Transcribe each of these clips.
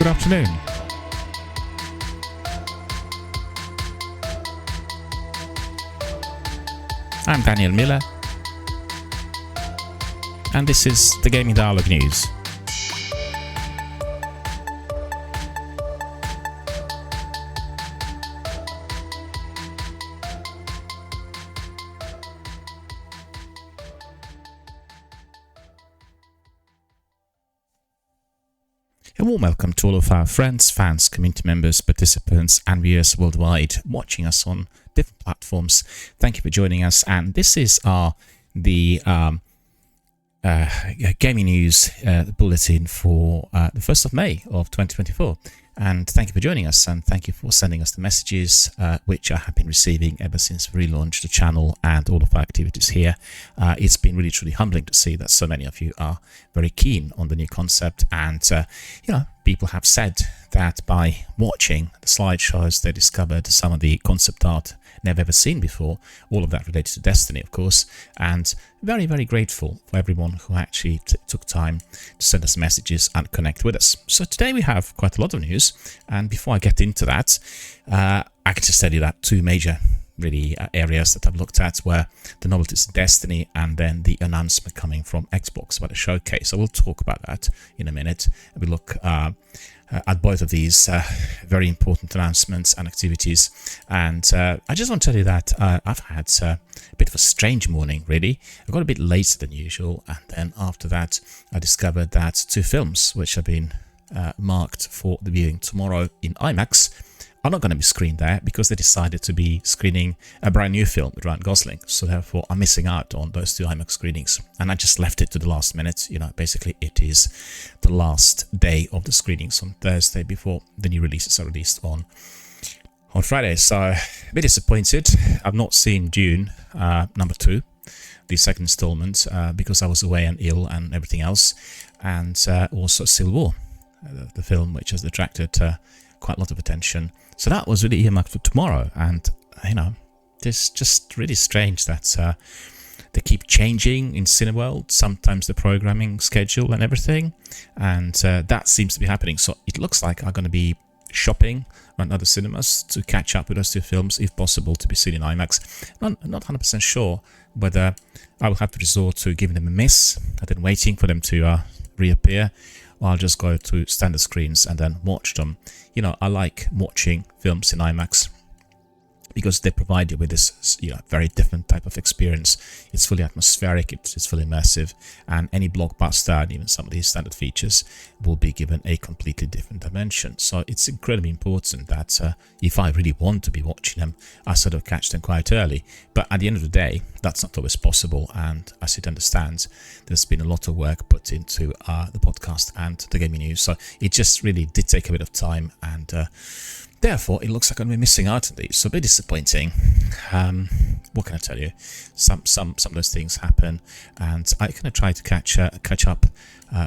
good afternoon. I'm Daniel Miller, and this is the Gaming Dialogue News. A warm welcome to all of our friends, fans, community members, participants and viewers worldwide watching us on different platforms. Thank you for joining us, and this is the gaming news bulletin for the 1st of May of 2024. And thank you for joining us, and thank you for sending us the messages which I have been receiving ever since we relaunched the channel and all of our activities here. It's been really truly humbling to see that so many of you are very keen on the new concept, and people have said that by watching the slideshows they discovered some of the concept art never ever seen before, all of that related to Destiny, of course, and very, very grateful for everyone who actually took time to send us messages and connect with us. So today we have quite a lot of news, and before I get into that, I can just tell you that two major really areas that I've looked at were the novelties of Destiny and then the announcement coming from Xbox about a showcase. So we'll talk about that in a minute. We look at both of these very important announcements and activities, and I just want to tell you that I've had a bit of a strange morning, really. I got a bit later than usual, and then after that I discovered that two films which have been marked for the viewing tomorrow in IMAX are not going to be screened there because they decided to be screening a brand new film with Ryan Gosling. So therefore I'm missing out on those two IMAX screenings, and I just left it to the last minute. Basically it is the last day of the screenings on Thursday before the new releases are released on Friday. So a bit disappointed. I've not seen Dune number 2, the second installment, because I was away and ill and everything else, and also Civil War, the film which has attracted quite a lot of attention. So that was really earmarked for tomorrow, and it's just really strange that they keep changing in Cineworld, sometimes the programming schedule and everything, and that seems to be happening. So it looks like I'm going to be shopping around other cinemas to catch up with those two films, if possible, to be seen in IMAX. I'm not 100% sure whether I will have to resort to giving them a miss and then waiting for them to reappear, or I'll just go to standard screens and then watch them. I like watching films in IMAX because they provide you with this very different type of experience. It's fully atmospheric, it's fully immersive, and any blockbuster and even some of these standard features will be given a completely different dimension. So it's incredibly important that if I really want to be watching them, I sort of catch them quite early. But at the end of the day, that's not always possible, and as you'd understand, there's been a lot of work put into the podcast and the gaming news, so it just really did take a bit of time, and therefore, it looks like I'm missing out on these, so a bit disappointing. What can I tell you? Some of those things happen, and I kind of try to catch up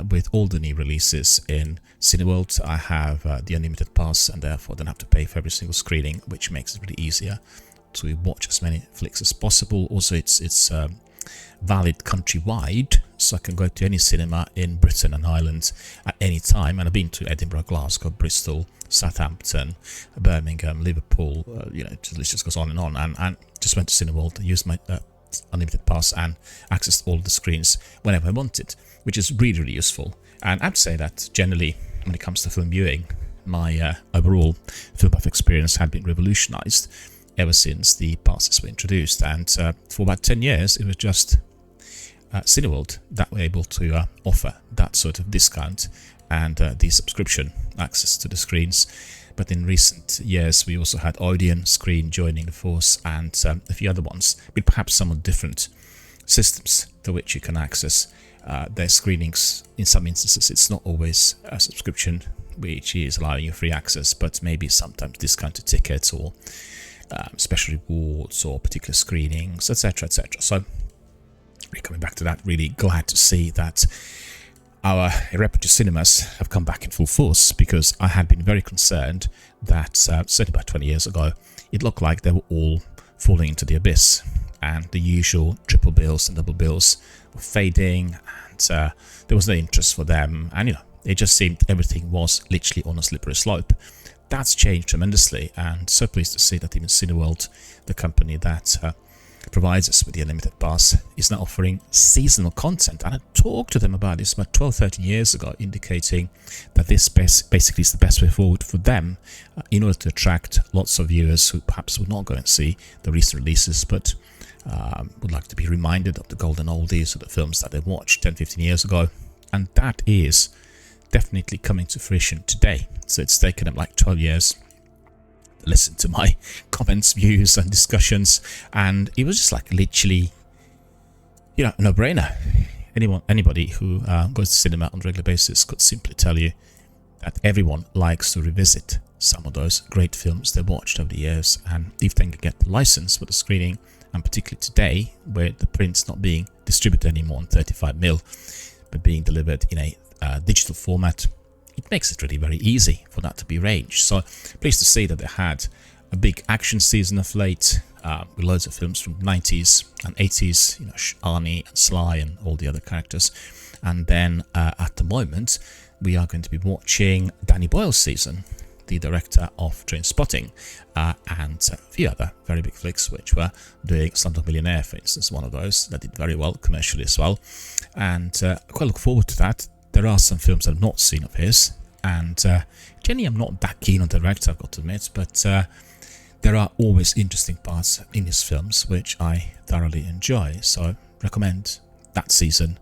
with all the new releases in Cineworld. I have the unlimited pass, and therefore don't have to pay for every single screening, which makes it really easier to watch as many flicks as possible. Also, it's valid countrywide, so I can go to any cinema in Britain and Ireland at any time. And I've been to Edinburgh, Glasgow, Bristol, Southampton, Birmingham, Liverpool, the list just goes on, and just went to Cineworld, used my unlimited pass and accessed all the screens whenever I wanted, which is really, really useful. And I have to say that generally, when it comes to film viewing, my overall film buff experience had been revolutionized ever since the passes were introduced, and for about 10 years it was just Cineworld that were able to offer that sort of discount and the subscription access to the screens. But in recent years we also had Odeon Screen joining the force, and a few other ones with perhaps somewhat different systems to which you can access their screenings. In some instances it's not always a subscription which is allowing you free access, but maybe sometimes discounted tickets or special rewards or particular screenings, etc., etc. So we're coming back to that. Really glad to see that our repertory cinemas have come back in full force, because I had been very concerned that certainly about 20 years ago it looked like they were all falling into the abyss, and the usual triple bills and double bills were fading, and there was no interest for them, and It just seemed everything was literally on a slippery slope. That's changed tremendously, and so pleased to see that even Cineworld, the company that provides us with the unlimited pass, is now offering seasonal content. And I talked to them about this about 12-13 years ago, indicating that this basically is the best way forward for them in order to attract lots of viewers who perhaps would not go and see the recent releases, but would like to be reminded of the golden oldies or the films that they watched 10-15 years ago. And that is definitely coming to fruition today. So it's taken them like 12 years to listen to my comments, views and discussions, and it was just like literally, you know, no-brainer. Anybody who goes to cinema on a regular basis could simply tell you that everyone likes to revisit some of those great films they watched over the years, and if they can get the license for the screening, and particularly today where the print's not being distributed anymore on 35mm but being delivered in a digital format, it makes it really very easy for that to be arranged. So pleased to see that they had a big action season of late, with loads of films from the 90s and 80s, you know, Arnie and Sly and all the other characters. And then at the moment we are going to be watching Danny Boyle's season, the director of Trainspotting, and a few other very big flicks which were doing. Slumdog Millionaire, for instance, one of those that did very well commercially as well, and I quite look forward to that. There are some films I've not seen of his, and generally I'm not that keen on the director, I've got to admit, but there are always interesting parts in his films which I thoroughly enjoy, so recommend that season,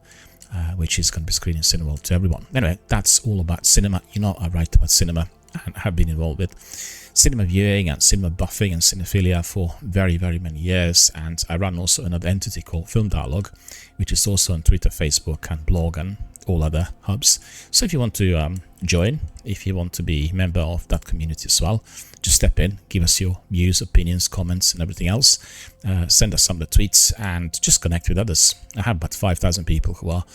which is going to be screening Cineworld to everyone. Anyway, that's all about cinema. You know, I write about cinema and have been involved with cinema viewing and cinema buffing and cinephilia for very, very many years, and I run also another entity called Film Dialogue, which is also on Twitter, Facebook and blog and all other hubs. So if you want to join, if you want to be a member of that community as well, just step in, give us your views, opinions, comments and everything else, send us some of the tweets and just connect with others. I have about 5,000 people who are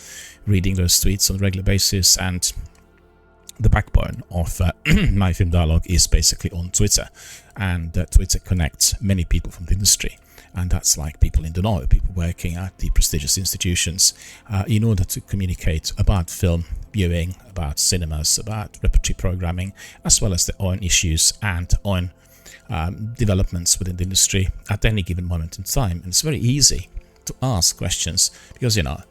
reading those tweets on a regular basis, and the backbone of my Film Dialogue is basically on Twitter, and Twitter connects many people from the industry, and that's like people in the know, people working at the prestigious institutions, in order to communicate about film viewing, about cinemas, about repertory programming, as well as their own issues and own developments within the industry at any given moment in time. And it's very easy to ask questions because, you know,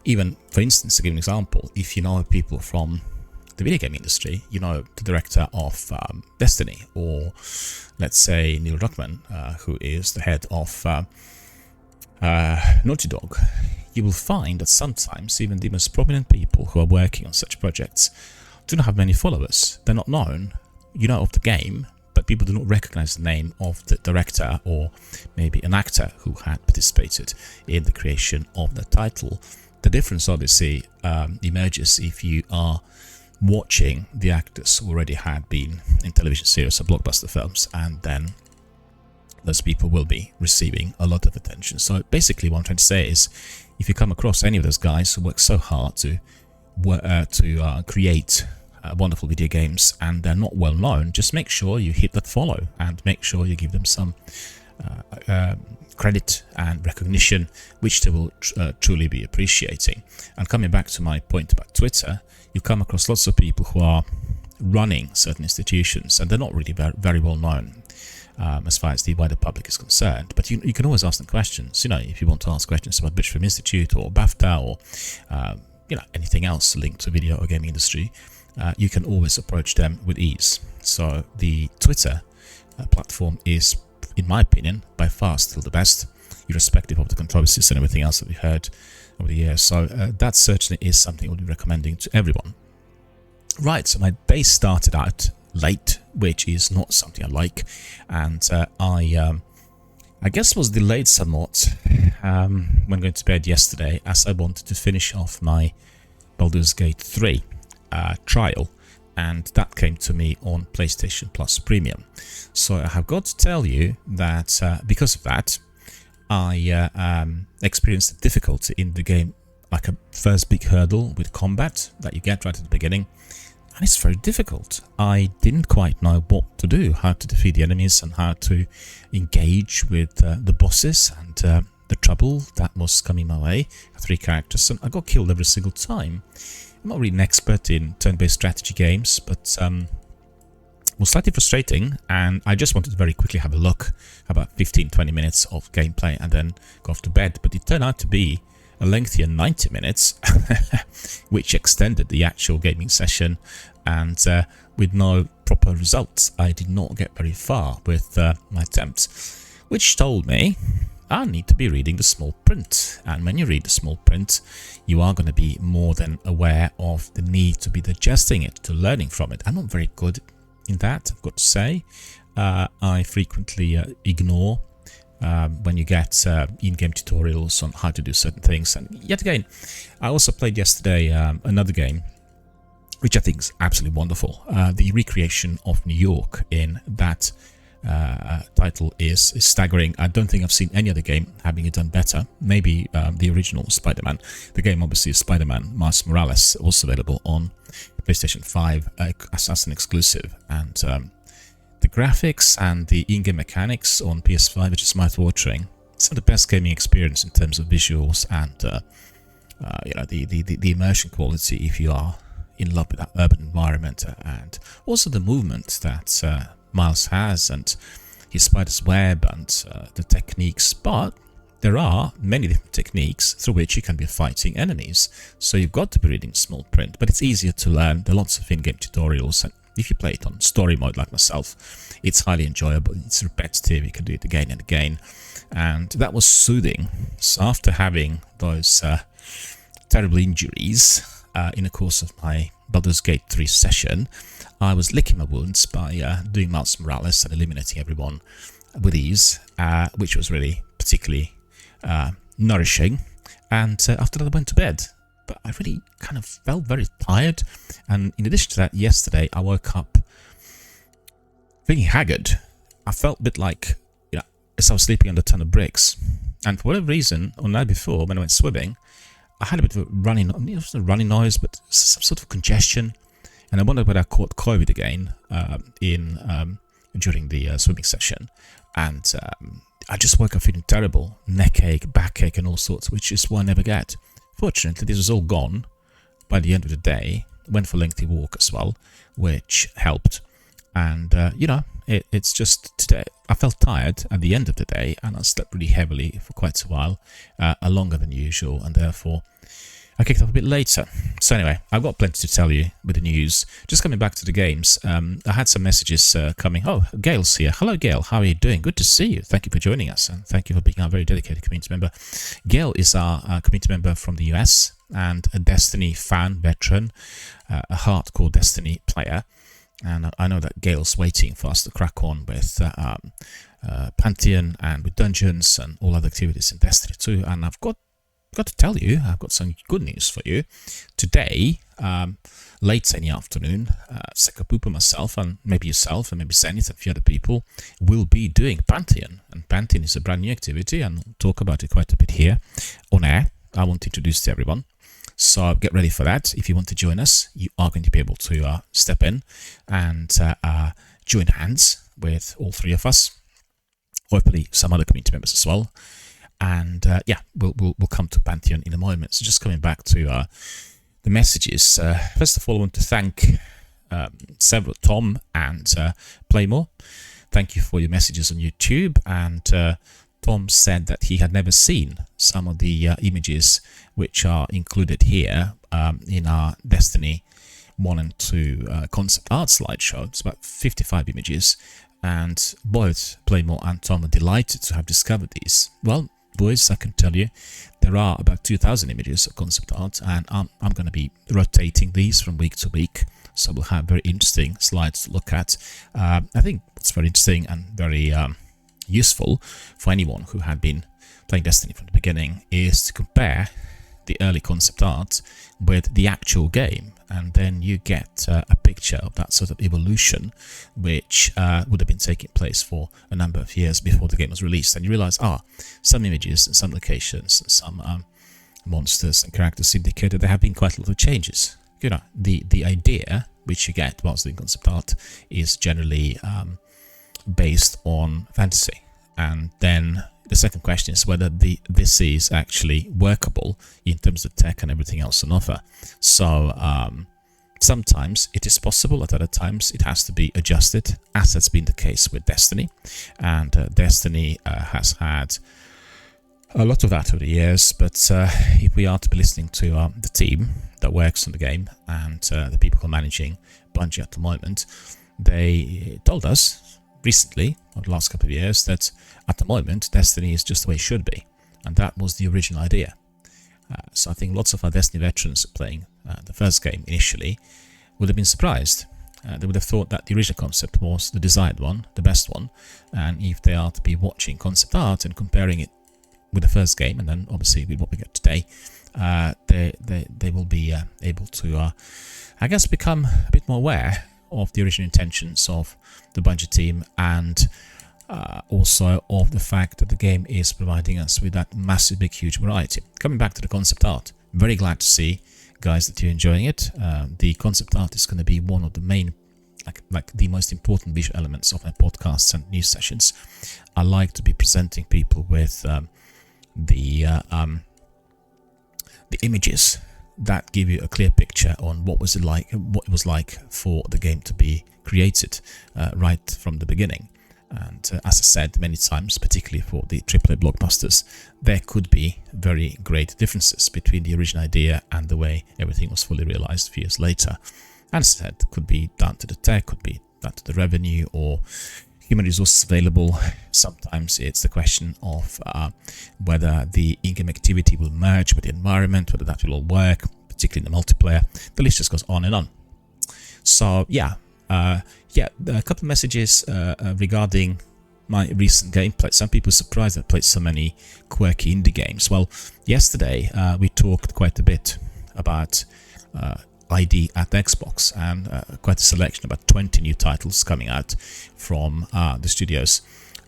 even for instance, to give an example, if you know people from the video game industry, you know the director of Destiny, or let's say Neil Druckmann, who is the head of Naughty Dog, you will find that sometimes even the most prominent people who are working on such projects do not have many followers. They're not known, you know, of the game, but people do not recognize the name of the director or maybe an actor who had participated in the creation of the title. The difference obviously emerges if you are watching the actors who already had been in television series or blockbuster films, and then those people will be receiving a lot of attention. So basically what I'm trying to say is, if you come across any of those guys who work so hard to create wonderful video games and they're not well known, just make sure you hit that follow and make sure you give them some credit and recognition, which they will truly be appreciating. And coming back to my point about Twitter, you come across lots of people who are running certain institutions and they're not really very well known as far as the wider public is concerned, but you can always ask them questions. You know, if you want to ask questions about British Film Institute or BAFTA or you know, anything else linked to video or gaming industry, you can always approach them with ease. So the Twitter platform is, in my opinion, by far still the best, irrespective of the controversies and everything else that we heard over the years. So that certainly is something I would be recommending to everyone. Right, so my day started out late, which is not something I like, and I guess was delayed somewhat when going to bed yesterday, as I wanted to finish off my Baldur's Gate 3 trial, and that came to me on PlayStation Plus Premium. So I have got to tell you that because of that, I experienced a difficulty in the game, like a first big hurdle with combat that you get right at the beginning, and it's very difficult. I didn't quite know what to do, how to defeat the enemies and how to engage with the bosses and the trouble that was coming my way. 3 characters, and I got killed every single time. I'm not really an expert in turn-based strategy games, but was slightly frustrating, and I just wanted to very quickly have a look, about 15-20 minutes of gameplay, and then go off to bed. But it turned out to be a lengthier 90 minutes, which extended the actual gaming session, and with no proper results. I did not get very far with my attempts, which told me I need to be reading the small print. And when you read the small print, you are going to be more than aware of the need to be digesting it, to learning from it. I'm not very good in that, I've got to say. I frequently ignore when you get in-game tutorials on how to do certain things. And yet again, I also played yesterday another game, which I think is absolutely wonderful. The recreation of New York in that title is staggering. I don't think I've seen any other game having it done better. Maybe the original Spider-Man. The game obviously is Spider-Man Miles Morales, also available on PlayStation 5 as an exclusive. And the graphics and the in-game mechanics on PS5 are just mouth-watering. Some of the best gaming experience in terms of visuals and you know, the immersion quality if you are in love with that urban environment, and also the movement that Miles has, and his spider's web, and the techniques. But there are many different techniques through which you can be fighting enemies, so you've got to be reading small print, but it's easier to learn. There are lots of in-game tutorials, and if you play it on story mode like myself, it's highly enjoyable. It's repetitive, you can do it again and again, and that was soothing. So after having those terrible injuries in the course of my Baldur's Gate 3 session, I was licking my wounds by doing Miles Morales and eliminating everyone with ease, which was really particularly nourishing. And after that I went to bed. But I really kind of felt very tired, and in addition to that, yesterday I woke up feeling haggard. I felt a bit like, you know, as I was sleeping under a ton of bricks. And for whatever reason, on the night before, when I went swimming, I had a bit of a running, it wasn't a running noise, but some sort of congestion. And I wondered whether I caught COVID again during the swimming session. And I just woke up feeling terrible, neck ache, backache, and all sorts, which is what I never get. Fortunately, this was all gone by the end of the day. Went for a lengthy walk as well, which helped. And, you know, it's just today. I felt tired at the end of the day, and I slept really heavily for quite a while, longer than usual, and therefore I kicked off a bit later. So anyway, I've got plenty to tell you with the news. Just coming back to the games, I had some messages coming. Oh, Gail's here. Hello, Gail. How are you doing? Good to see you. Thank you for joining us, and thank you for being our very dedicated community member. Gail is our community member from the US and a Destiny fan, veteran, a hardcore Destiny player. And I know that Gail's waiting for us to crack on with Pantheon and with Dungeons and all other activities in Destiny 2. And I've got to tell you, I've got some good news for you. Today, late in the afternoon, Sekapupa, myself, and maybe yourself, and maybe Zenith and a few other people will be doing Pantheon. And Pantheon is a brand new activity, and we'll talk about it quite a bit here on air. I want to introduce to everyone. So get ready for that. If you want to join us, you are going to be able to step in and join hands with all three of us. Hopefully some other community members as well. And yeah, we'll come to Pantheon in a moment. So just coming back to the messages. First of all, I want to thank several, Tom and Playmore. Thank you for your messages on YouTube. And Tom said that he had never seen some of the images which are included here in our Destiny 1 and 2 concept art slideshow. It's about 55 images, and both Playmore and Tom are delighted to have discovered these. Well, boys, I can tell you there are about 2,000 images of concept art, and I'm going to be rotating these from week to week, so we'll have very interesting slides to look at. I think it's very interesting and very useful for anyone who had been playing Destiny from the beginning is to compare the early concept art with the actual game, and then you get a picture of that sort of evolution which would have been taking place for a number of years before the game was released. And you realize, some images and some locations and some monsters and characters indicate that there have been quite a lot of changes. You know, the idea which you get whilst doing concept art is generally based on fantasy, and then the second question is whether this is actually workable in terms of tech and everything else on offer. So sometimes it is possible, at other times it has to be adjusted, as has been the case with Destiny. And Destiny has had a lot of that over the years, but if we are to be listening to the team that works on the game and the people who are managing Bungie at the moment, they told us recently, over the last couple of years, that at the moment Destiny is just the way it should be, and that was the original idea. So I think lots of our Destiny veterans playing the first game initially would have been surprised. They would have thought that the original concept was the desired one, the best one, and if they are to be watching concept art and comparing it with the first game, and then obviously with what we get today, they will be able to, I guess, become a bit more aware of the original intentions of the Bungie team, and also of the fact that the game is providing us with that massive, big, huge variety. Coming back to the concept art, very glad to see, guys, that you're enjoying it. The concept art is going to be one of the main, like the most important visual elements of my podcasts and news sessions. I like to be presenting people with the images that give you a clear picture on what it was like for the game to be created right from the beginning. And as I said many times, particularly for the AAA blockbusters, there could be very great differences between the original idea and the way everything was fully realized a few years later. And as I said, could be down to the tech, could be down to the revenue or human resources available. Sometimes it's the question of whether the in-game activity will merge with the environment, whether that will all work, particularly in the multiplayer. The list just goes on and on. So yeah, a couple of messages regarding my recent gameplay. Some people are surprised I played so many quirky indie games. Well, yesterday we talked quite a bit about ID at Xbox, and quite a selection, about 20 new titles coming out from the studios.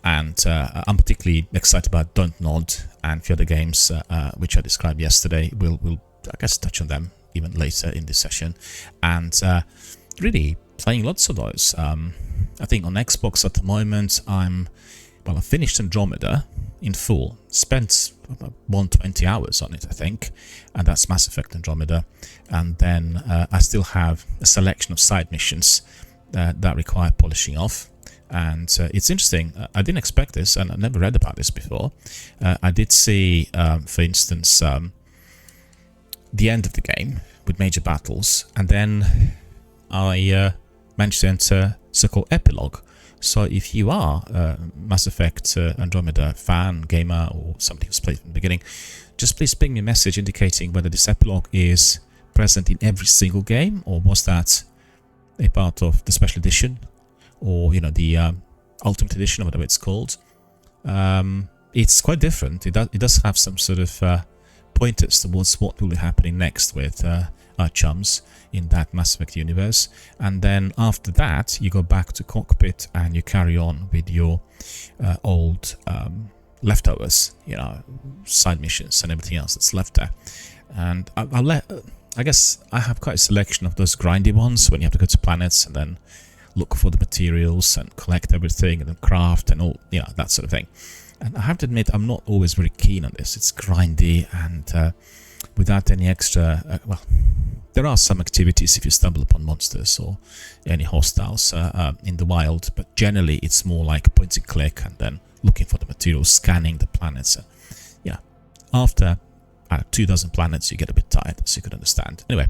And I'm particularly excited about Don't Nod and a few other games which I described yesterday. We'll I guess touch on them even later in this session. And really playing lots of those. I think on Xbox at the moment I finished Andromeda in full, spent about 120 hours on it, I think, and that's Mass Effect Andromeda. And then I still have a selection of side missions that require polishing off. And it's interesting, I didn't expect this, and I never read about this before. I did see, for instance, the end of the game with major battles, and then I managed to enter so-called epilogue. So if you are a Mass Effect Andromeda fan, gamer, or somebody who's played from the beginning, just please ping me a message indicating whether this epilogue is present in every single game, or was that a part of the special edition, or the Ultimate Edition, or whatever it's called. It's quite different. It does have some sort of pointers towards what will be happening next with our chums in that Mass Effect universe. And then after that, you go back to cockpit and you carry on with your old leftovers, side missions and everything else that's left there. And I guess I have quite a selection of those grindy ones when you have to go to planets and then look for the materials and collect everything and then craft and all, that sort of thing. And I have to admit, I'm not always very keen on this. It's grindy and without any extra, there are some activities if you stumble upon monsters or any hostiles in the wild, but generally it's more like point and click and then looking for the materials, scanning the planets. After 2,000 planets, you get a bit tired, as you could understand. Anyway,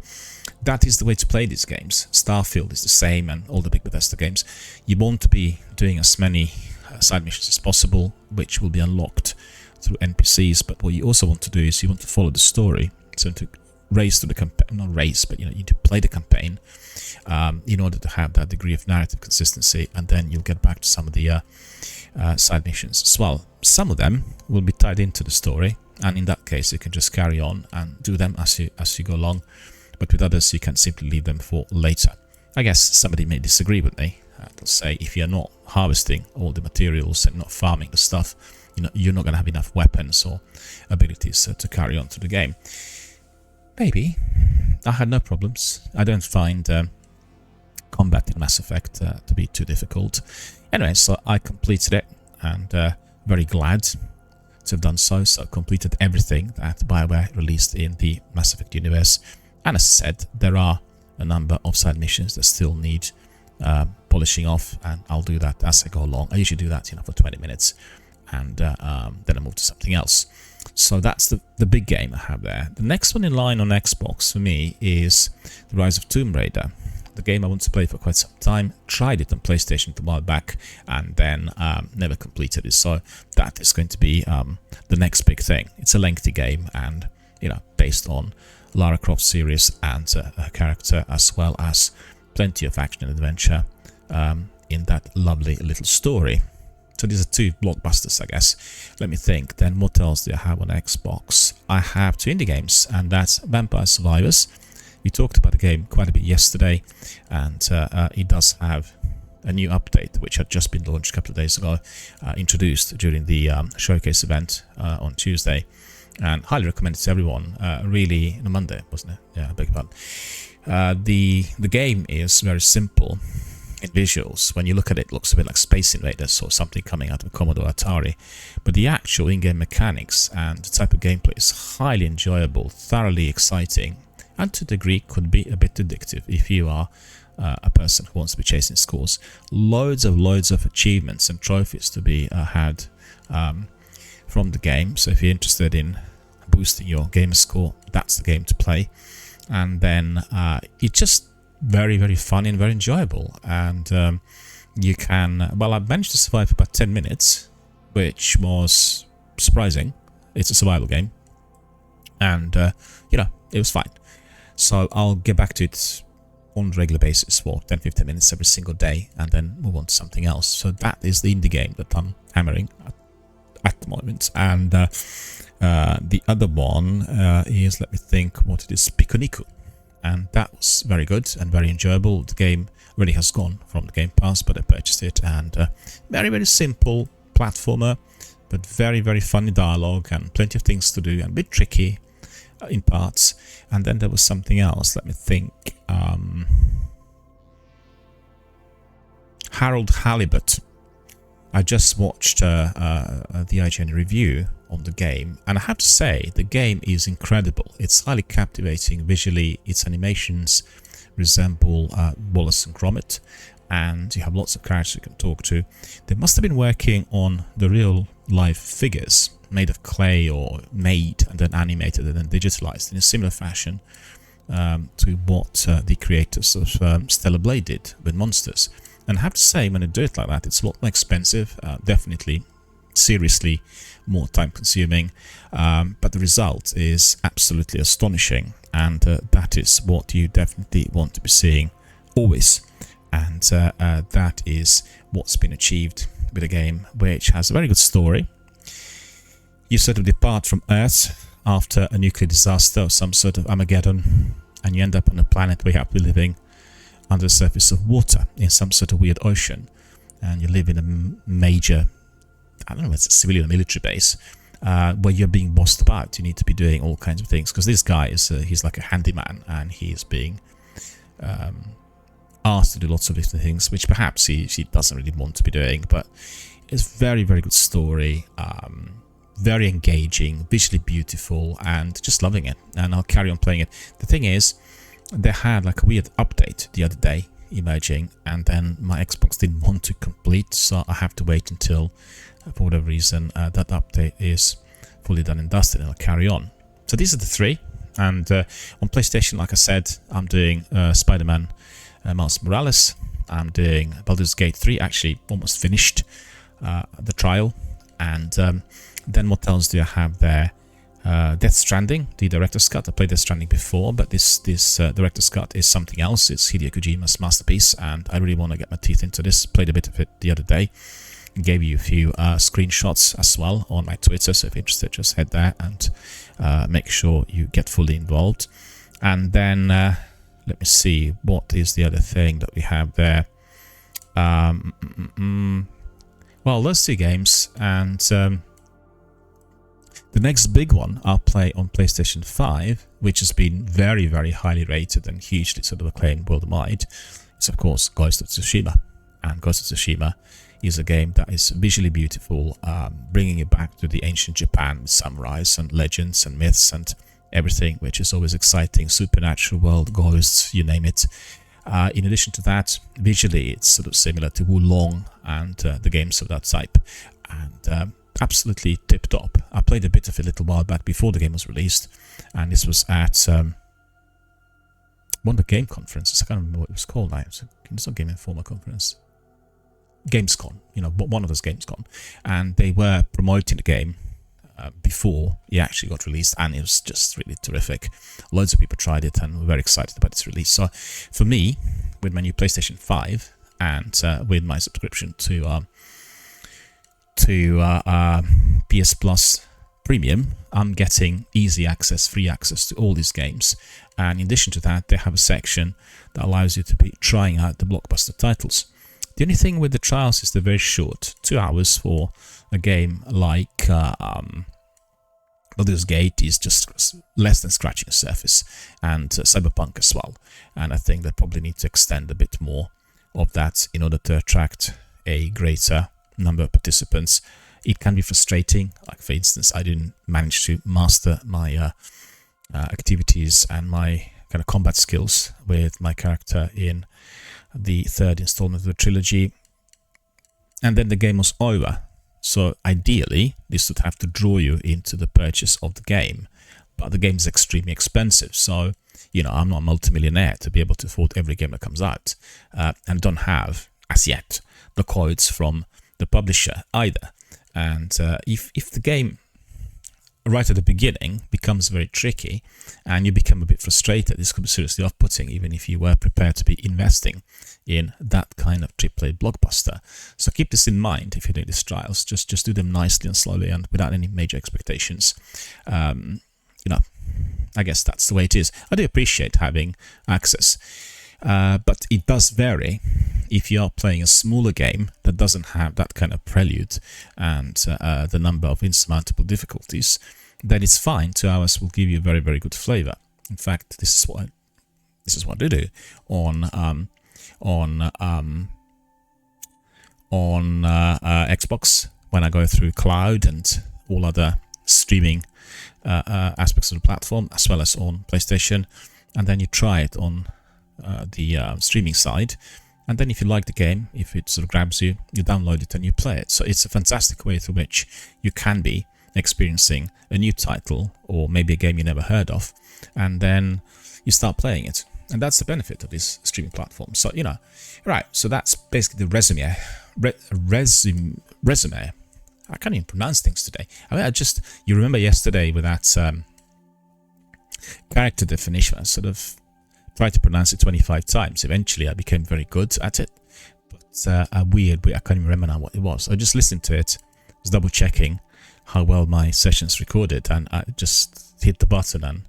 that is the way to play these games. Starfield is the same, and all the big Bethesda games. You want to be doing as many side missions as possible, which will be unlocked through NPCs, but what you also want to do is you want to follow the story. So to race to the campaign, not race, but you need to play the campaign in order to have that degree of narrative consistency, and then you'll get back to some of the side missions as well. Some of them will be tied into the story, and in that case you can just carry on and do them as you go along, but with others you can simply leave them for later. I guess somebody may disagree with me. They'll say if you're not harvesting all the materials and not farming the stuff, you're not going to have enough weapons or abilities to carry on to the game. Maybe. I had no problems. I don't find combat in Mass Effect to be too difficult. Anyway, so I completed it, and very glad. to have done so. So completed everything that BioWare released in the Mass Effect universe. And as I said, there are a number of side missions that still need polishing off, and I'll do that as I go along. I usually do that, for 20 minutes, and then I move to something else. So that's the big game I have there. The next one in line on Xbox for me is The Rise of Tomb Raider. The game I want to play for quite some time. Tried it on PlayStation a while back, and then never completed it. So that is going to be the next big thing. It's a lengthy game, and based on Lara Croft series and her character, as well as plenty of action and adventure in that lovely little story. So these are two blockbusters, I guess. Let me think. Then what else do I have on Xbox? I have two indie games, and that's Vampire Survivors. We talked about the game quite a bit yesterday, and it does have a new update, which had just been launched a couple of days ago, introduced during the showcase event on Tuesday, and highly recommended to everyone. Really, on Monday, wasn't it? Yeah, I beg your pardon. The game is very simple in visuals. When you look at it, it looks a bit like Space Invaders or something coming out of Commodore Atari. But the actual in-game mechanics and the type of gameplay is highly enjoyable, thoroughly exciting, and to a degree could be a bit addictive if you are a person who wants to be chasing scores. Loads of achievements and trophies to be had from the game. So if you're interested in boosting your gamer score, that's the game to play. And then it's just very, very fun and very enjoyable. And you can, well, I managed to survive for about 10 minutes, which was surprising. It's a survival game. And, it was fine. So I'll get back to it on a regular basis for 10-15 minutes every single day, and then move on to something else. So that is the indie game that I'm hammering at the moment. And the other one is, let me think what it is, Pikuniku. And that was very good and very enjoyable. The game really has gone from the Game Pass, but I purchased it, and very, very simple platformer, but very, very funny dialogue and plenty of things to do, and a bit tricky in parts. And then there was something else, let me think. Harold Halibut. I just watched the IGN review on the game, and I have to say the game is incredible. It's highly captivating visually. Its animations resemble Wallace and Gromit, and you have lots of characters you can talk to. They must have been working on the real life figures made of clay, or made and then animated and then digitalized in a similar fashion to what the creators of Stellar Blade did with Monsters. And I have to say, when I do it like that, it's a lot more expensive, definitely, seriously more time consuming, but the result is absolutely astonishing, and that is what you definitely want to be seeing always. And that is what's been achieved with a game which has a very good story. You sort of depart from Earth after a nuclear disaster or some sort of Armageddon, and you end up on a planet where you have to be living under the surface of water in some sort of weird ocean, and you live in a major, I don't know, it's a civilian military base where you're being bossed about. You need to be doing all kinds of things, because this guy is he's like a handyman, and he's being asked to do lots of different things, which perhaps he doesn't really want to be doing. But it's very, very good story, very engaging, visually beautiful, and just loving it. And I'll carry on playing it. The thing is, they had like a weird update the other day emerging, and then my Xbox didn't want to complete, so I have to wait until, for whatever reason, that update is fully done and dusted, and I'll carry on. So these are the three. And on PlayStation, like I said, I'm doing Spider-Man Miles Morales. I'm doing Baldur's Gate 3, actually almost finished the trial. And then what else do I have there? Death Stranding, the Director's Cut. I played Death Stranding before, but this Director's Cut is something else. It's Hideo Kojima's masterpiece, and I really want to get my teeth into this. Played a bit of it the other day, and gave you a few screenshots as well on my Twitter, so if you're interested, just head there and make sure you get fully involved. And then, let me see, what is the other thing that we have there? Well, those two games, and the next big one I'll play on PlayStation 5, which has been very, very highly rated and hugely sort of acclaimed worldwide, is of course Ghost of Tsushima. And Ghost of Tsushima is a game that is visually beautiful, bringing you back to the ancient Japan with samurais and legends and myths and everything, which is always exciting. Supernatural world, ghosts, you name it. In addition to that, visually it's sort of similar to Wulong and the games of that type, and absolutely tip-top. I played a bit of it a little while back before the game was released, and this was at one of the game conferences. I can't remember what it was called now. It's not Game Informer conference. Gamescom, one of those Gamescom. And they were promoting the game before it actually got released, and it was just really terrific. Loads of people tried it and were very excited about its release. So for me, with my new PlayStation 5 and with my subscription to PS Plus Premium, I'm getting easy access, free access to all these games. And in addition to that, they have a section that allows you to be trying out the blockbuster titles. The only thing with the trials is they're very short, 2 hours for a game like Baldur's Gate is just less than scratching the surface, and Cyberpunk as well. And I think they probably need to extend a bit more of that in order to attract a greater number of participants. It can be frustrating. Like, for instance, I didn't manage to master my activities and my kind of combat skills with my character in the third installment of the trilogy, and then the game was over. So ideally, this would have to draw you into the purchase of the game, but the game is extremely expensive. So, I'm not a multimillionaire to be able to afford every game that comes out, and don't have, as yet, the codes from the publisher either. And if the game right at the beginning becomes very tricky and you become a bit frustrated, this could be seriously off-putting, even if you were prepared to be investing in that kind of AAA blockbuster. So keep this in mind if you're doing these trials. Just do them nicely and slowly and without any major expectations. I guess that's the way it is. I do appreciate having access, but it does vary. If you are playing a smaller game that doesn't have that kind of prelude and the number of insurmountable difficulties, then it's fine. 2 hours will give you a very, very good flavor. In fact, this is what I do on Xbox when I go through cloud and all other streaming aspects of the platform, as well as on PlayStation, and then you try it on the streaming side. And then if you like the game, if it sort of grabs you, you download it and you play it. So it's a fantastic way through which you can be experiencing a new title or maybe a game you never heard of, and then you start playing it. And that's the benefit of this streaming platform. So, right, so that's basically the resume. Resume. I can't even pronounce things today. You remember yesterday with that character definition, I sort of tried to pronounce it 25 times. Eventually, I became very good at it. But I can't even remember now what it was. I just listened to it, was double checking how well my sessions recorded, and I just hit the button, and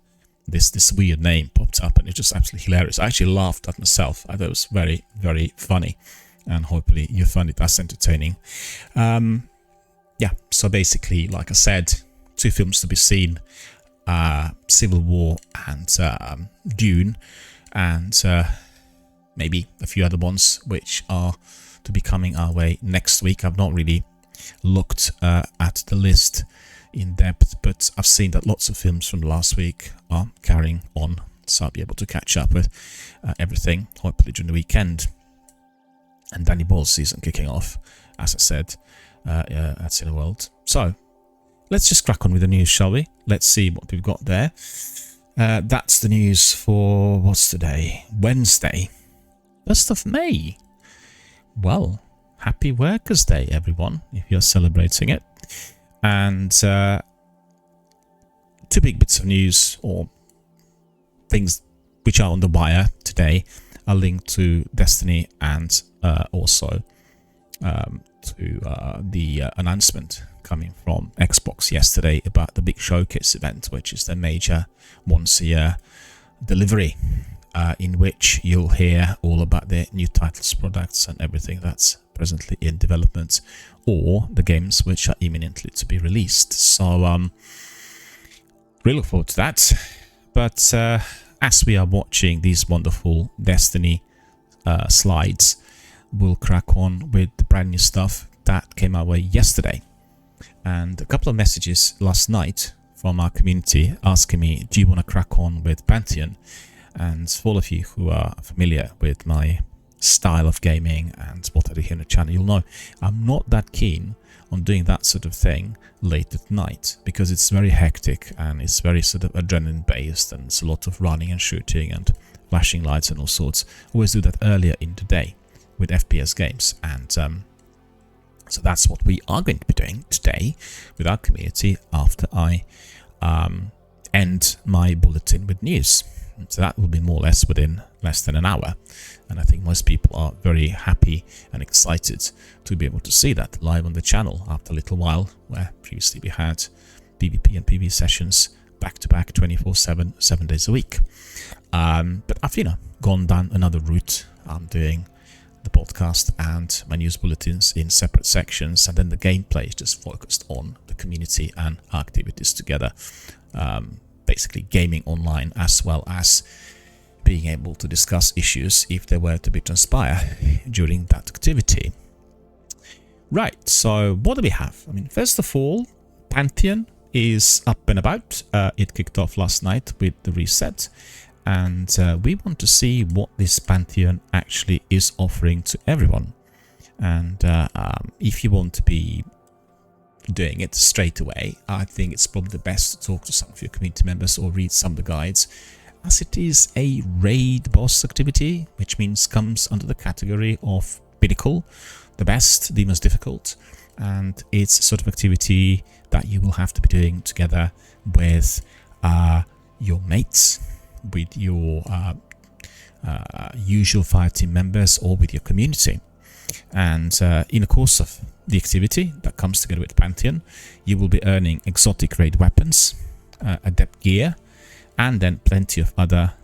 this weird name popped up, and it's just absolutely hilarious. I actually laughed at myself. I thought it was very, very funny, and hopefully you find it as entertaining. So basically, like I said, 2 films to be seen: Civil War and Dune, and maybe a few other ones which are to be coming our way next week. I've not really looked at the list in depth, but I've seen that lots of films from last week are carrying on, so I'll be able to catch up with everything hopefully during the weekend. And Danny Boyle's season kicking off, as I said, at Cineworld. So let's just crack on with the news, shall we? Let's see what we've got there. That's the news for, what's today? Wednesday, 1st of May. Well, happy Workers' Day, everyone, if you're celebrating it. And 2 big bits of news, or things which are on the wire today, are linked to Destiny and also to the announcement coming from Xbox yesterday about the big showcase event, which is their major once-a-year delivery, in which you'll hear all about their new titles, products, and everything that's presently in development, or the games which are imminently to be released. So really look forward to that. But as we are watching these wonderful Destiny slides, we'll crack on with the brand new stuff that came our way yesterday. And a couple of messages last night from our community asking me, do you want to crack on with Pantheon? And for all of you who are familiar with my style of gaming and what I do here on the channel, you'll know I'm not that keen on doing that sort of thing late at night, because it's very hectic and it's very sort of adrenaline based, and it's a lot of running and shooting and flashing lights and all sorts. Always do that earlier in the day with FPS games, and so that's what we are going to be doing today with our community after I end my bulletin with news. So that will be more or less within less than an hour, and I think most people are very happy and excited to be able to see that live on the channel after a little while, where previously we had PvP and PvE sessions back to back 24/7, 7 days a week. But I've gone down another route. I'm doing the podcast and my news bulletins in separate sections, and then the gameplay is just focused on the community and our activities together. Basically gaming online, as well as being able to discuss issues if they were to be transpire during that activity. Right, so what do we have? I mean, first of all, Pantheon is up and about. It kicked off last night with the reset, and we want to see what this Pantheon actually is offering to everyone. And if you want to be doing it straight away, I think it's probably the best to talk to some of your community members or read some of the guides, as it is a raid boss activity, which means comes under the category of Pinnacle, the best, the most difficult, and it's a sort of activity that you will have to be doing together with your mates, with your usual fireteam members, or with your community. And in the course of the activity that comes together with Pantheon, you will be earning exotic raid weapons, adept gear, and then plenty of other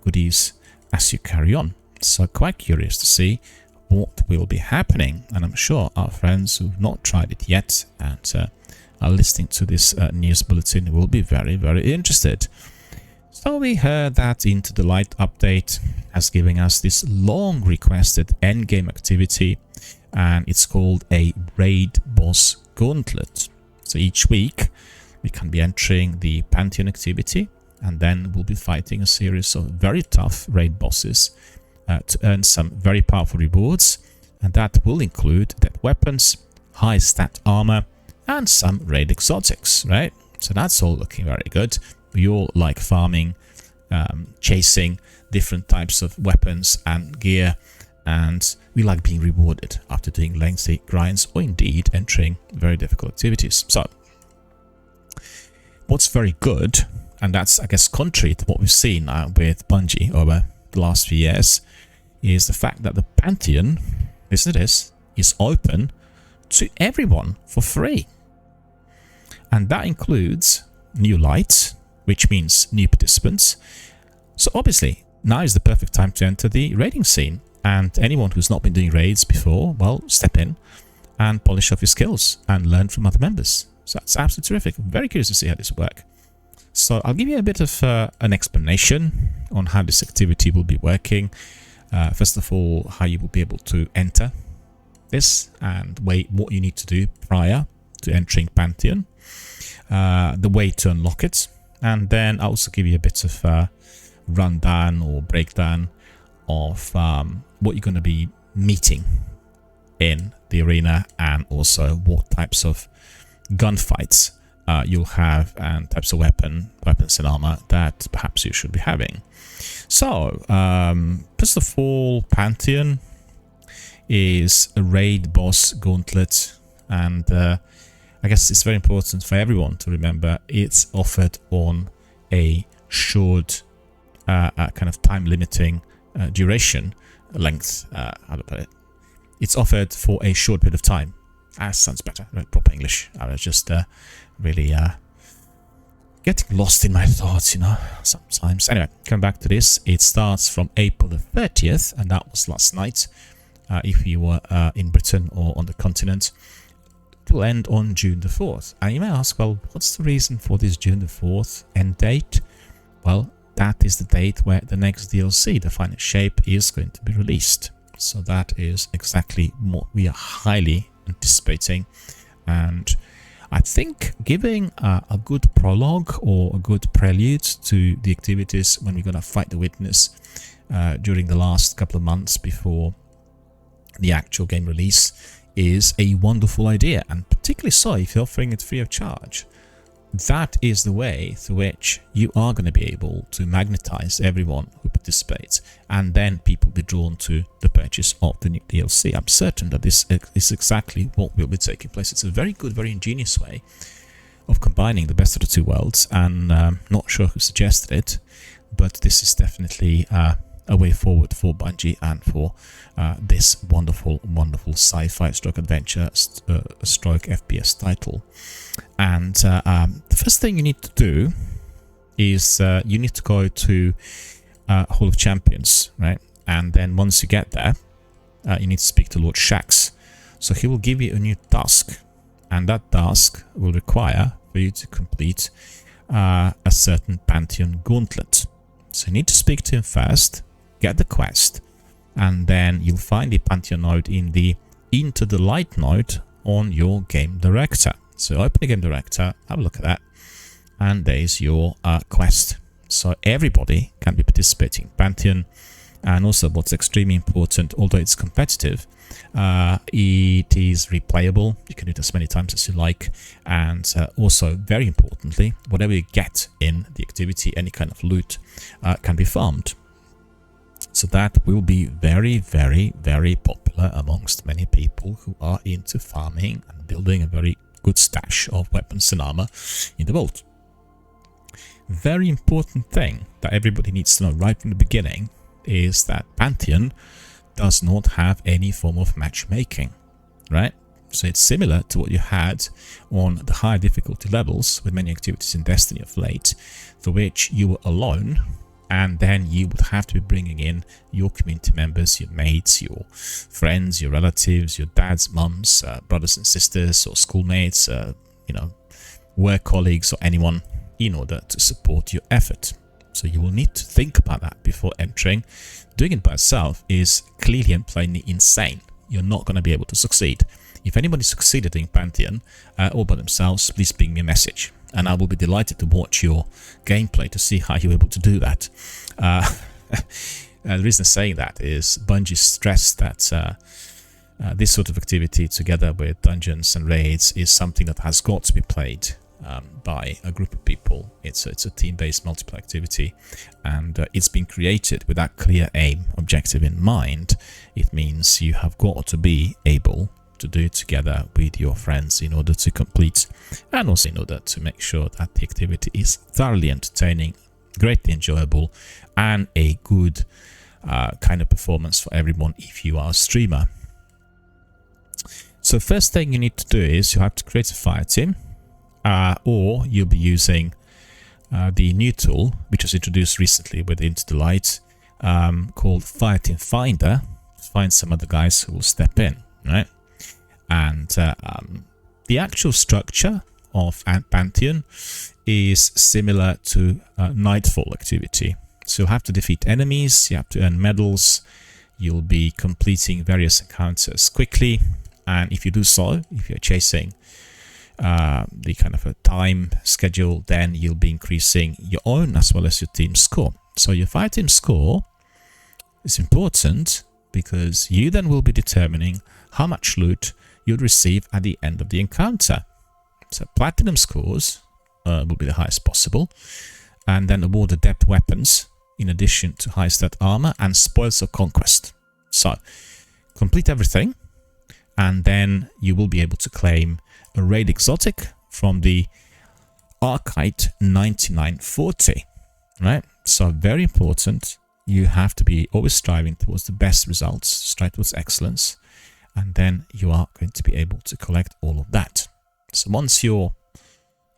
goodies as you carry on. So quite curious to see what will be happening, and I'm sure our friends who've not tried it yet and are listening to this news bulletin will be very, very interested. So we heard that Into the Light update has given us this long requested endgame activity, and it's called a Raid Boss Gauntlet. So each week we can be entering the Pantheon activity, and then we'll be fighting a series of very tough raid bosses to earn some very powerful rewards, and that will include dead weapons, high stat armor, and some raid exotics, right? So that's all looking very good. We all like farming, chasing different types of weapons and gear, and we like being rewarded after doing lengthy grinds or indeed entering very difficult activities. So what's very good, and that's I guess contrary to what we've seen now with Bungie over the last few years, is the fact that the Pantheon, listen to this, is open to everyone for free. And that includes new lights, which means new participants. So obviously now is the perfect time to enter the raiding scene, and anyone who's not been doing raids before, well, step in and polish off your skills and learn from other members. So that's absolutely terrific. I'm very curious to see how this will work. So I'll give you a bit of an explanation on how this activity will be working. First of all, how you will be able to enter this and what you need to do prior to entering Pantheon, the way to unlock it, and then I'll also give you a bit of rundown or breakdown of what you're going to be meeting in the arena, and also what types of gunfights you'll have, and types of weapons and armor that perhaps you should be having. So first of all, Pantheon is a raid boss gauntlet, and I guess it's very important for everyone to remember it's offered on a short kind of time limiting duration length. How to put it? It's offered for a short period of time. Sounds better, right? Proper English. I was just really getting lost in my thoughts, sometimes. Anyway, coming back to this, it starts from April the 30th, and that was last night. If you were in Britain or on the continent, it will end on June the 4th. And you may ask, well, what's the reason for this June the 4th end date? Well, that is the date where the next DLC, The Final Shape, is going to be released. So that is exactly what we are highly anticipating. And I think giving a good prologue or a good prelude to the activities when we're going to fight the witness during the last couple of months before the actual game release is a wonderful idea, and particularly so if you're offering it free of charge. That is the way through which you are going to be able to magnetize everyone who participates, and then people be drawn to the purchase of the new DLC. I'm certain that this is exactly what will be taking place. It's a very good, very ingenious way of combining the best of the two worlds, and not sure who suggested it, but this is definitely a way forward for Bungie and for this wonderful, wonderful sci-fi stroke adventure stroke FPS title. And the first thing you need to do is you need to go to Hall of Champions, right? And then once you get there, you need to speak to Lord Shaxx. So he will give you a new task, and that task will require for you to complete a certain Pantheon gauntlet. So you need to speak to him first, get the quest, and then you'll find the Pantheon node in the Into the Light node on your game director. So open the game director, have a look at that, and there's your quest. So everybody can be participating in Pantheon, and also what's extremely important, although it's competitive, it is replayable. You can do it as many times as you like, and also very importantly, whatever you get in the activity, any kind of loot, can be farmed. So that will be very, very, very popular amongst many people who are into farming and building a very good stash of weapons and armor in the vault. Very important thing that everybody needs to know right from the beginning is that Pantheon does not have any form of matchmaking, right? So it's similar to what you had on the higher difficulty levels with many activities in Destiny of late, for which you were alone, and then you would have to be bringing in your community members, your mates, your friends, your relatives, your dads, mums, brothers and sisters, or schoolmates, work colleagues, or anyone in order to support your effort. So you will need to think about that before entering. Doing it by yourself is clearly and plainly insane. You're not going to be able to succeed. If anybody succeeded in Pantheon all by themselves, please ping me a message, and I will be delighted to watch your gameplay to see how you're able to do that. The reason I'm saying that is Bungie stressed that this sort of activity, together with dungeons and raids, is something that has got to be played by a group of people. It's a team-based multiplayer activity, and it's been created with that clear aim, objective in mind. It means you have got to be able to do it together with your friends in order to complete, and also in order to make sure that the activity is thoroughly entertaining, greatly enjoyable, and a good kind of performance for everyone if you are a streamer. So first thing you need to do is you have to create a fire team, or you'll be using the new tool which was introduced recently with Into the Light, called Fireteam Finder, to find some other guys who will step in, right? And the actual structure of Pantheon is similar to Nightfall activity. So you'll have to defeat enemies, you have to earn medals, you'll be completing various encounters quickly, and if you do so, if you're chasing the kind of a time schedule, then you'll be increasing your own as well as your team's score. So your fire team score is important because you then will be determining how much loot you'd receive at the end of the encounter. So platinum scores will be the highest possible, and then award adept weapons in addition to high stat armor and spoils of conquest. So complete everything, and then you will be able to claim a raid exotic from the Archite 9940, right? So very important. You have to be always striving towards the best results, strive towards excellence, and then you are going to be able to collect all of that. So once your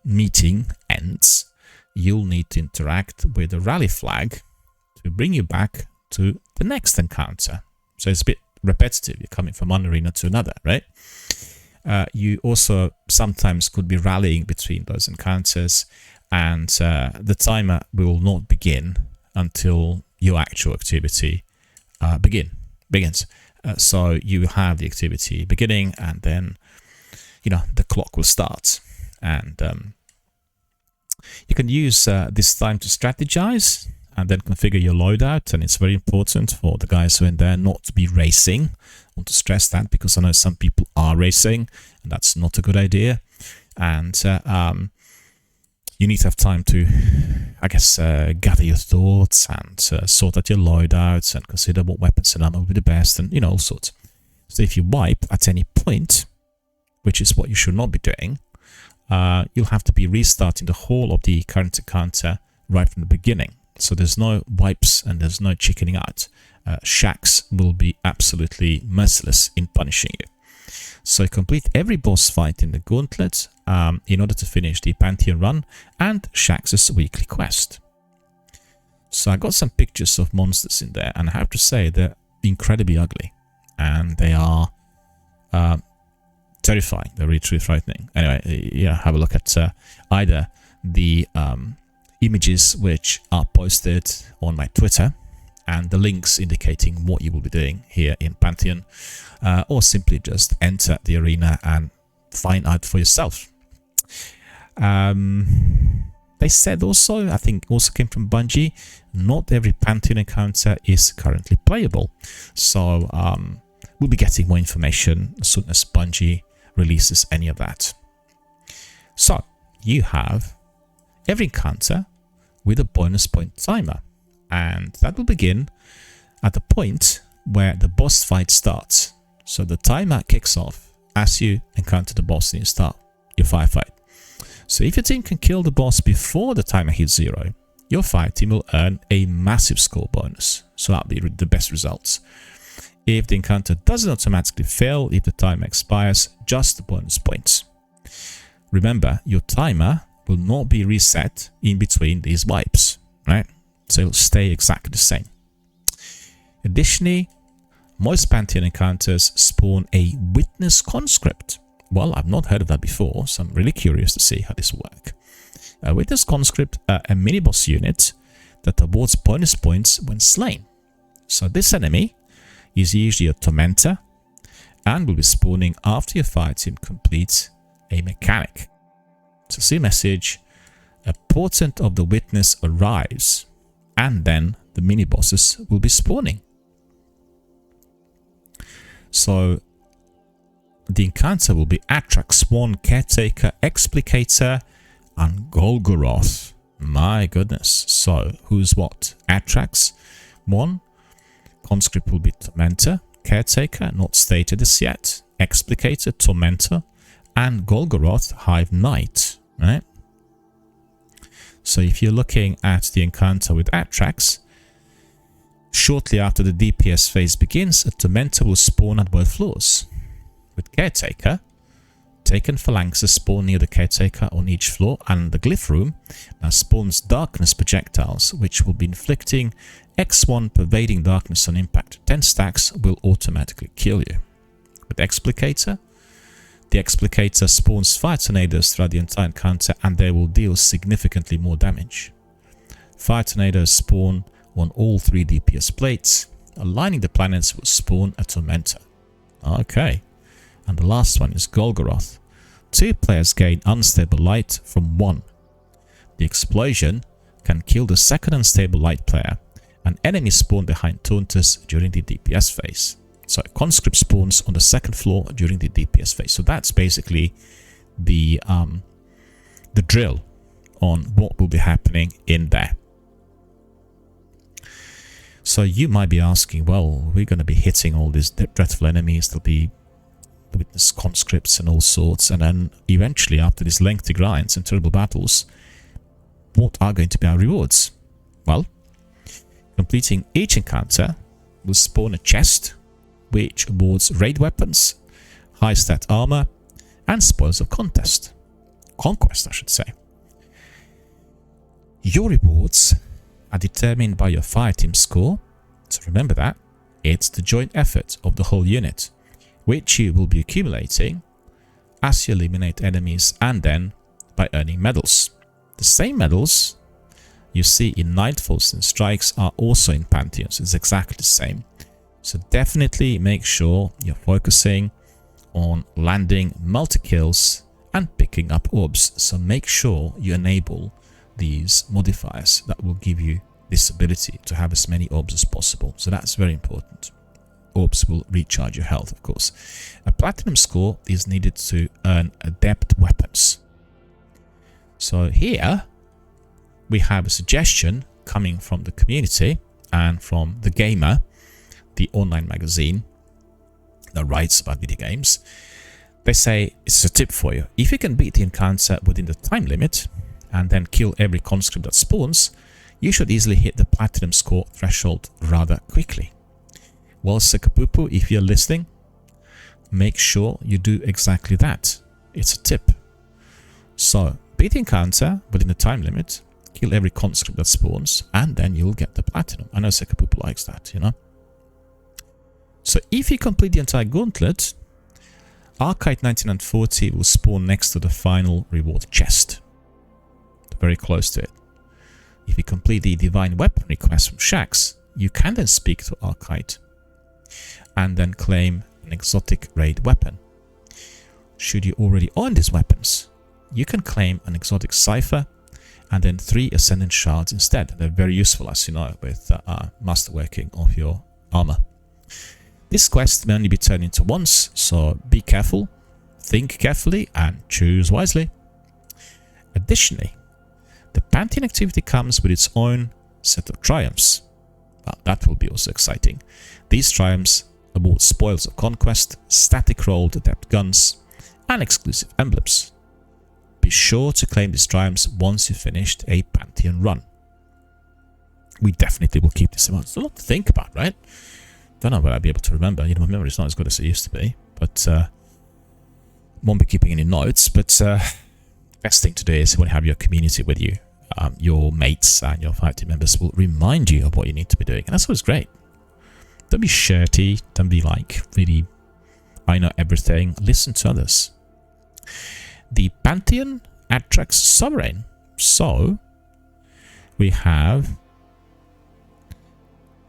meeting ends, you'll need to interact with a rally flag to bring you back to the next encounter. So it's a bit repetitive. You're coming from one arena to another, right? You also sometimes could be rallying between those encounters, and the timer will not begin until your actual activity begins. So you have the activity beginning, and then the clock will start, and you can use this time to strategize and then configure your loadout. And it's very important for the guys who are in there not to be racing. I want to stress that, because I know some people are racing, and that's not a good idea. And you need to have time to, I guess, gather your thoughts and sort out your loadouts and consider what weapons and ammo will be the best, and all sorts. So if you wipe at any point, which is what you should not be doing, you'll have to be restarting the whole of the current encounter right from the beginning. So there's no wipes and there's no chickening out. Shaxx will be absolutely merciless in punishing you. So complete every boss fight in the gauntlet in order to finish the Pantheon run and Shaxx's weekly quest. So I got some pictures of monsters in there, and I have to say they're incredibly ugly, and they are terrifying. They're really frightening. Anyway, have a look at either the images which are posted on my Twitter and the links indicating what you will be doing here in Pantheon, or simply just enter the arena and find out for yourself. They said also, I think also came from Bungie, not every Pantheon encounter is currently playable. So we'll be getting more information as soon as Bungie releases any of that. So you have every encounter with a bonus point timer, and that will begin at the point where the boss fight starts. So the timer kicks off as you encounter the boss and you start your firefight. So if your team can kill the boss before the timer hits 0, your fire team will earn a massive score bonus. So that'll be the best results. If the encounter doesn't automatically fail if the timer expires, just the bonus points. Remember, your timer will not be reset in between these wipes, right? So it'll stay exactly the same. Additionally, most Pantheon encounters spawn a Witness Conscript. Well, I've not heard of that before, so I'm really curious to see how this works. A Witness Conscript, a mini-boss unit that awards bonus points when slain. So this enemy is usually a Tormentor and will be spawning after your fire team completes a mechanic. So see message, a portent of the Witness arrives, and then the mini-bosses will be spawning. So the encounter will be Atrax, Swan, Caretaker, Explicator, and Golgoroth. My goodness. So who's what? Atrax, 1. Conscript will be Tormentor, Caretaker, not stated as yet, Explicator, Tormentor, and Golgoroth, Hive Knight, right? So if you're looking at the encounter with Atrax, shortly after the DPS phase begins, a Tormentor will spawn at both floors. With Caretaker, Taken Phalanxes spawn near the Caretaker on each floor, and the Glyph Room now spawns Darkness projectiles, which will be inflicting X1 pervading darkness on impact. 10 stacks will automatically kill you. With Explicator, the Explicator spawns fire tornadoes throughout the entire encounter, and they will deal significantly more damage. Fire tornadoes spawn on all 3 DPS plates. Aligning the planets will spawn a Tormentor. Okay. And the last one is Golgoroth. 2 players gain unstable light from 1. The explosion can kill the second unstable light player, and enemies spawn behind Taunters during the DPS phase. So Conscript spawns on the 2nd floor during the DPS phase. So that's basically the drill on what will be happening in there. So you might be asking, well, we're going to be hitting all these dreadful enemies. There'll be Witness Conscripts and all sorts, and then eventually, after these lengthy grinds and terrible battles, what are going to be our rewards? Well, completing each encounter will spawn a chest which awards raid weapons, high stat armor, and spoils of conquest, I should say. Your rewards are determined by your fireteam score, so remember that. It's the joint effort of the whole unit, which you will be accumulating as you eliminate enemies and then by earning medals. The same medals you see in Nightfalls and Strikes are also in Pantheon, so it's exactly the same. So definitely make sure you're focusing on landing multi-kills and picking up orbs. So make sure you enable these modifiers that will give you this ability to have as many orbs as possible. So that's very important. Orbs will recharge your health, of course. A platinum score is needed to earn adept weapons. So here we have a suggestion coming from the community and from The Gamer, the online magazine that writes about video games. They say it's a tip for you. If you can beat the encounter within the time limit and then kill every conscript that spawns, you should easily hit the platinum score threshold rather quickly. Well, Sekapupu, if you're listening, make sure you do exactly that. It's a tip. So, beat the encounter within the time limit, kill every conscript that spawns, and then you'll get the platinum. I know Sekapupu likes that, you know. So, if you complete the entire gauntlet, Arcite 1940 will spawn next to the final reward chest. Very close to it. If you complete the Divine Weapon request from Shaxx, you can then speak to Arcite and then claim an exotic raid weapon. Should you already own these weapons, you can claim an exotic cipher and then 3 Ascendant Shards instead. They're very useful, as you know, with masterworking of your armor. This quest may only be turned into once, so be careful, think carefully, and choose wisely. Additionally, the Pantheon activity comes with its own set of triumphs. Well, that will be also exciting. These triumphs award spoils of conquest, static rolled adept guns, and exclusive emblems. Be sure to claim these triumphs once you've finished a Pantheon run. We definitely will keep this in mind. It's a lot to think about, right? Don't know whether I'll be able to remember. You know, my memory is not as good as it used to be, but won't be keeping any notes. But best thing to do is when you have your community with you, your mates and your fighting members will remind you of what you need to be doing, and that's always great. Don't be shirty, don't be like really I know everything. Listen to others. The Pantheon attracts Sovereign, so we have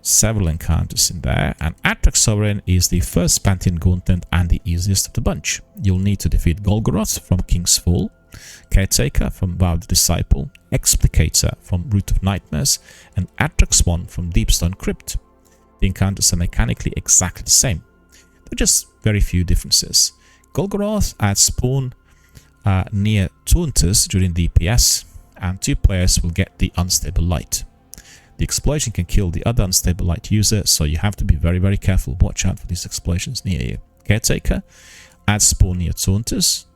several encounters in there, and Atrax Sovereign is the first Pantheon gauntlet and the easiest of the bunch. You'll need to defeat Golgoroth from King's Fall, Caretaker from Vowed Disciple, Explicator from Root of Nightmares, and Atrax I from Deepstone Crypt. The encounters are mechanically exactly the same. There are just very few differences. Golgoroth adds spawn near Tauntus during DPS, and 2 players will get the Unstable Light. The explosion can kill the other Unstable Light user, so you have to be very, very careful. Watch out for these explosions near you. Caretaker adds spawn near Tauntus.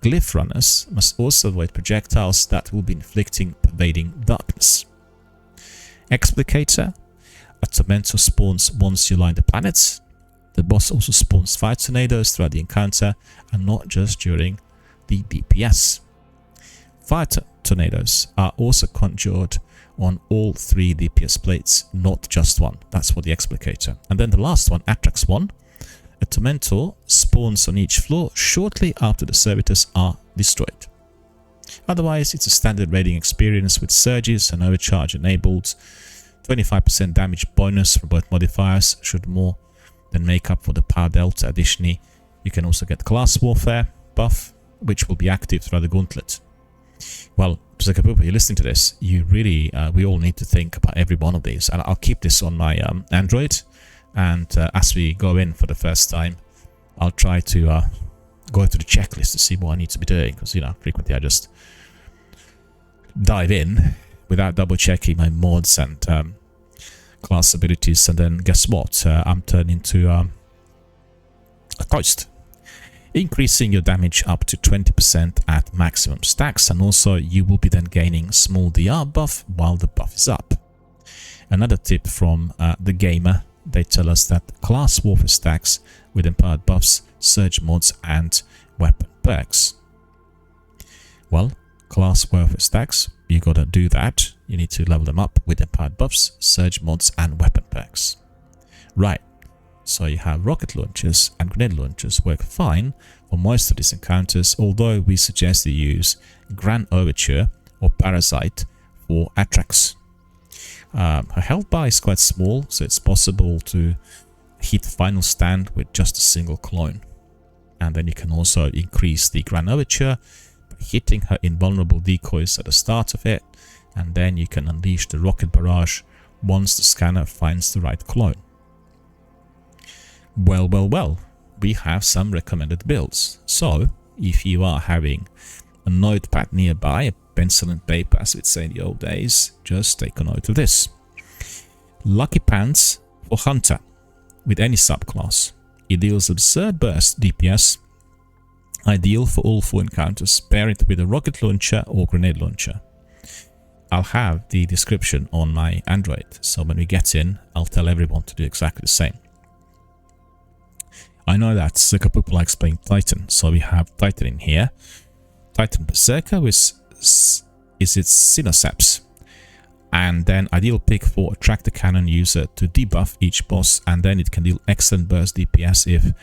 Glyph runners must also avoid projectiles that will be inflicting pervading darkness. Explicator, a tormentor spawns once you line the planets. The boss also spawns fire tornadoes throughout the encounter and not just during the DPS. Fire tornadoes are also conjured on all 3 DPS plates, not just one. That's for the Explicator. And then the last one, Atrax 1. A Tormentor spawns on each floor shortly after the servitors are destroyed. Otherwise, it's a standard raiding experience with surges and overcharge enabled. 25% damage bonus for both modifiers should more than make up for the power delta. Additionally, you can also get class warfare buff, which will be active throughout the gauntlet. Well, Sekapupu, you're listening to this, you really, we all need to think about every one of these. And I'll keep this on my Android. And as we go in for the first time, I'll try to go through the checklist to see what I need to be doing. Because, you know, frequently I just dive in without double checking my mods and class abilities. And then guess what? I'm turned into a toast. Increasing your damage up to 20% at maximum stacks. And also you will be then gaining small DR buff while the buff is up. Another tip from The Gamer. They tell us that class warfare stacks with empowered buffs, surge mods, and weapon perks. Well, class warfare stacks, you gotta do that. You need to level them up with empowered buffs, surge mods, and weapon perks. Right, so you have rocket launchers and grenade launchers work fine for most of these encounters, although we suggest you use Grand Overture or Parasite for Atrax. Her health bar is quite small, so it's possible to hit final stand with just a single clone. And then you can also increase the Grand Overture by hitting her invulnerable decoys at the start of it, and then you can unleash the Rocket Barrage once the scanner finds the right clone. Well, we have some recommended builds. So, if you are having a notepad nearby, a pencil and paper as we'd say in the old days, just take a note of this. Lucky Pants for Hunter with any subclass. It deals absurd burst DPS, ideal for all 4 encounters. Pair it with a rocket launcher or grenade launcher. I'll have the description on my Android, so when we get in, I'll tell everyone to do exactly the same. I know that Sukapoop likes playing Titan, so we have Titan in here. Titan Berserker is its Sinoceps. And then ideal pick for a tractor cannon user to debuff each boss, and then it can deal excellent burst DPS if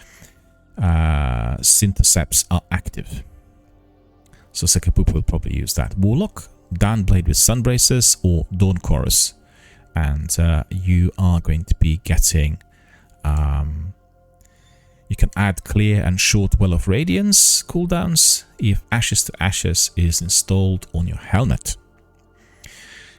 Syntheseps are active. So Sukapoop will probably use that. Warlock, Downblade with Sunbracers or Dawn Chorus. And you are going to be getting... you can add clear and short Well of Radiance cooldowns if Ashes to Ashes is installed on your helmet.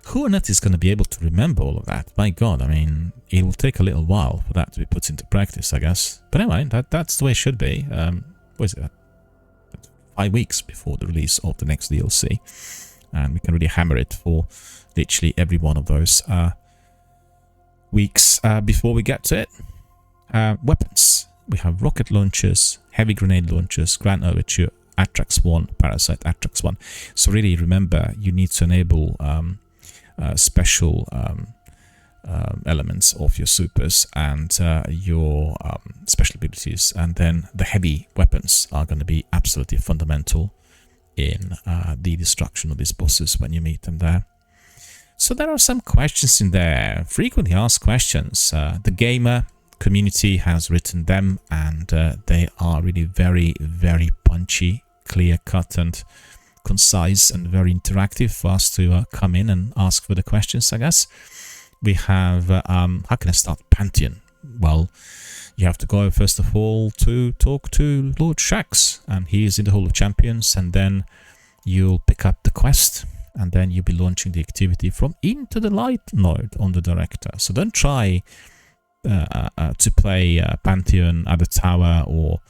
Who on earth is going to be able to remember all of that? My god, I mean, it will take a little while for that to be put into practice, I guess. But anyway, that's the way it should be. What is it? 5 weeks before the release of the next DLC. And we can really hammer it for literally every one of those weeks before we get to it. Weapons. We have rocket launchers, heavy grenade launchers, Grand Overture, Atrax 1, Parasite, Atrax 1. So really remember, you need to enable special elements of your supers and your special abilities, and then the heavy weapons are going to be absolutely fundamental in the destruction of these bosses when you meet them there. So there are some questions in there, frequently asked questions. The gamer community has written them, and they are really very, very punchy, clear-cut and concise and very interactive for us to come in and ask for the questions, I guess. We have, how can I start? Pantheon. Well, you have to go first of all to talk to Lord Shaxx, and he is in the Hall of Champions, and then you'll pick up the quest, and then you'll be launching the activity from Into the Light node on the Director. So don't try to play Pantheon at the tower or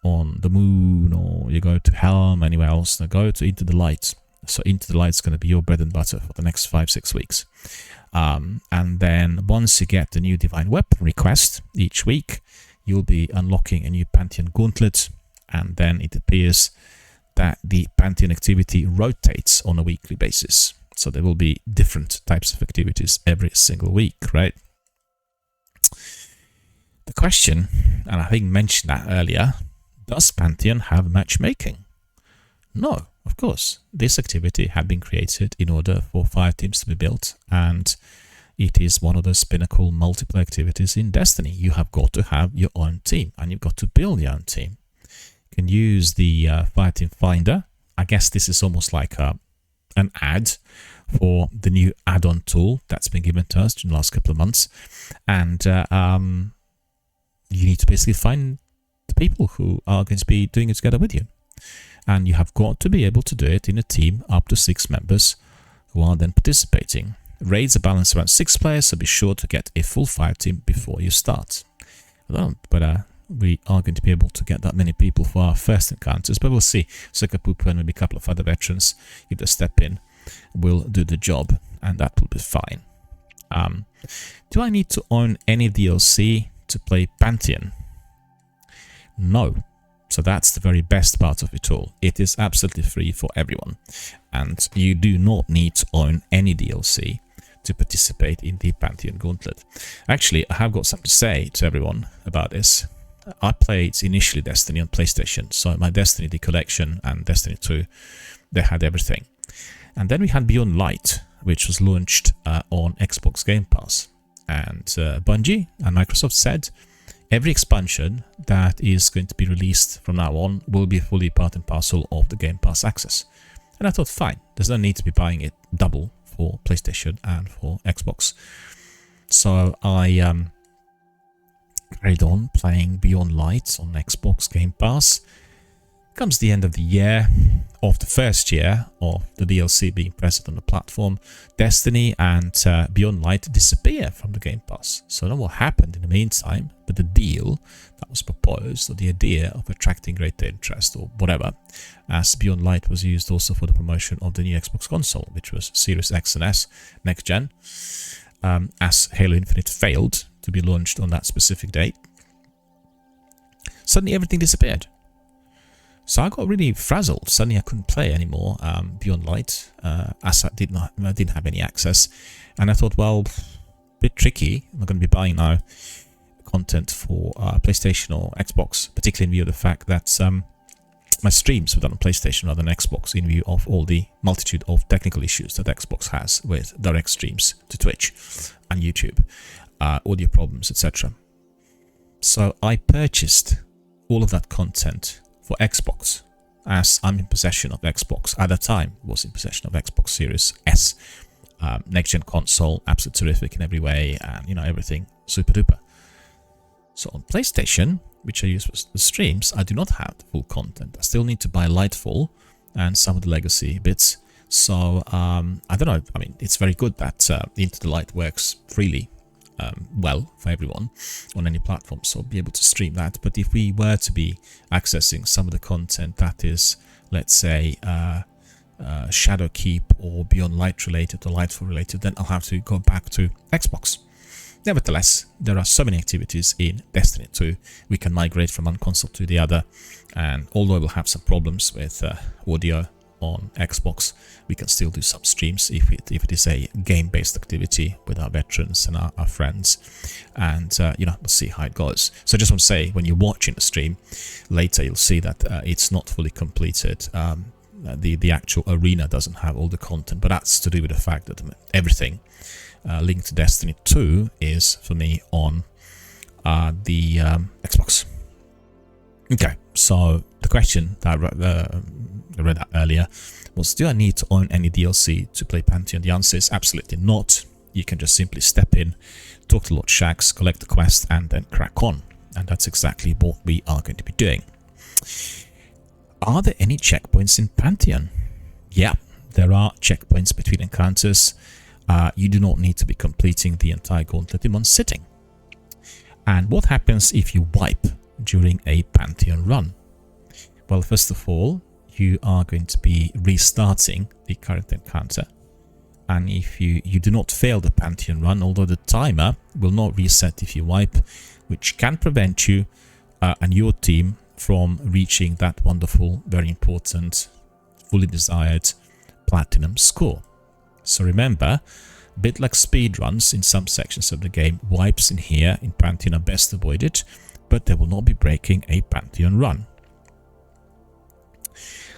on the moon, or you go to Helm, anywhere else. Now go to Into the Light. So Into the Light is going to be your bread and butter for the next 5-6 weeks. And then once you get the new Divine Weapon request each week, you'll be unlocking a new Pantheon Gauntlet, and then it appears that the Pantheon activity rotates on a weekly basis. So there will be different types of activities every single week, right? The question, and I think mentioned that earlier, does Pantheon have matchmaking? No, of course. This activity had been created in order for fire teams to be built, and it is one of those pinnacle multiplayer activities in Destiny. You have got to have your own team, and you've got to build your own team. You can use the Fire Team Finder. I guess this is almost like an ad for the new add-on tool that's been given to us in the last couple of months, and you need to basically find the people who are going to be doing it together with you. And you have got to be able to do it in a team up to 6 members who are then participating. Raids are balanced around 6 players, so be sure to get a full fire team before you start. But we are going to be able to get that many people for our first encounters, but we'll see. Sukapoop and maybe a couple of other veterans, if they step in, will do the job, and that will be fine. Do I need to own any DLC to play Pantheon? No. So that's the very best part of it all. It is absolutely free for everyone, and you do not need to own any DLC to participate in the Pantheon Gauntlet. Actually, I have got something to say to everyone about this. I played initially Destiny on PlayStation, so my Destiny the Collection and Destiny 2, they had everything. And then we had Beyond Light, which was launched on Xbox Game Pass. And Bungie and Microsoft said every expansion that is going to be released from now on will be fully part and parcel of the Game Pass access. And I thought, fine, there's no need to be buying it double for PlayStation and for Xbox. So I carried on playing Beyond Light on Xbox Game Pass. Comes the end of the year, of the first year of the DLC being present on the platform, Destiny and Beyond Light disappear from the Game Pass. So I don't know what happened in the meantime, but the deal that was proposed, or the idea of attracting greater interest or whatever, as Beyond Light was used also for the promotion of the new Xbox console, which was Series X and S next gen, as Halo Infinite failed to be launched on that specific date. Suddenly everything disappeared. So I got really frazzled. Suddenly I couldn't play anymore Beyond Light, as I didn't have any access. And I thought, well, a bit tricky. I'm not going to be buying now content for PlayStation or Xbox, particularly in view of the fact that my streams were done on PlayStation rather than Xbox, in view of all the multitude of technical issues that Xbox has with direct streams to Twitch and YouTube, audio problems, etc. So I purchased all of that content for Xbox, as I'm in possession of Xbox. At the time, was in possession of Xbox Series S, next gen console, absolutely terrific in every way, and you know, everything super duper. So on PlayStation, which I use for the streams, I do not have the full content. I still need to buy Lightfall and some of the legacy bits. So I don't know. I mean, it's very good that Into the Light works freely. Well for everyone on any platform, so be able to stream that. But if we were to be accessing some of the content that is, let's say, Shadowkeep or Beyond Light related or Lightfall related, then I'll have to go back to Xbox. Nevertheless, there are so many activities in Destiny 2. We can migrate from one console to the other, and although we'll have some problems with audio on Xbox, we can still do some streams if it is a game-based activity with our veterans and our friends, and you know, we'll see how it goes. So I just want to say, when you're watching the stream later, you'll see that it's not fully completed. The actual arena doesn't have all the content, but that's to do with the fact that everything linked to Destiny 2 is, for me, on the Xbox. Okay, so the question that I read out earlier was, do I need to own any DLC to play Pantheon? The answer is absolutely not. You can just simply step in, talk to Lord Shaxx, collect the quest, and then crack on. And that's exactly what we are going to be doing. Are there any checkpoints in Pantheon? Yeah, there are checkpoints between encounters. You do not need to be completing the entire gauntlet in one sitting. And what happens if you wipe during a Pantheon run? Well, first of all, you are going to be restarting the current encounter. And if you do not fail the Pantheon run, although the timer will not reset if you wipe, which can prevent you and your team from reaching that wonderful, very important, fully desired platinum score. So remember, a bit like speedruns in some sections of the game, wipes in here in Pantheon are best avoided, but they will not be breaking a Pantheon run.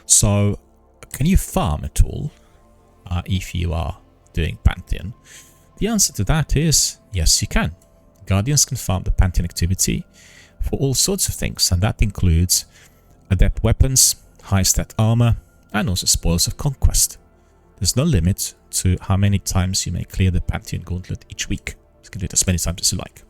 So, can you farm at all if you are doing Pantheon? The answer to that is yes, you can. Guardians can farm the Pantheon activity for all sorts of things, and that includes adept weapons, high stat armor, and also spoils of conquest. There's no limit to how many times you may clear the Pantheon gauntlet each week. You can do it as many times as you like.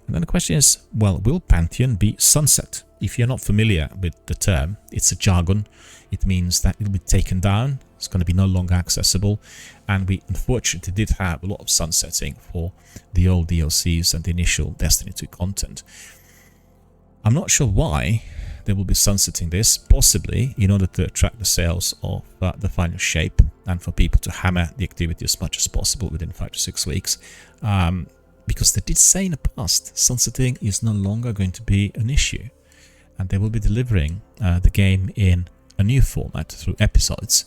And then the question is, well, will Pantheon be sunset? If you're not familiar with the term, it's a jargon. It means that it'll be taken down, it's going to be no longer accessible, and we unfortunately did have a lot of sunsetting for the old DLCs and the initial Destiny 2 content. I'm not sure why they will be sunsetting this, possibly in order to attract the sales of the final shape and for people to hammer the activity as much as possible within 5 to 6 weeks. Because they did say in the past, sunsetting is no longer going to be an issue, and they will be delivering the game in a new format through episodes.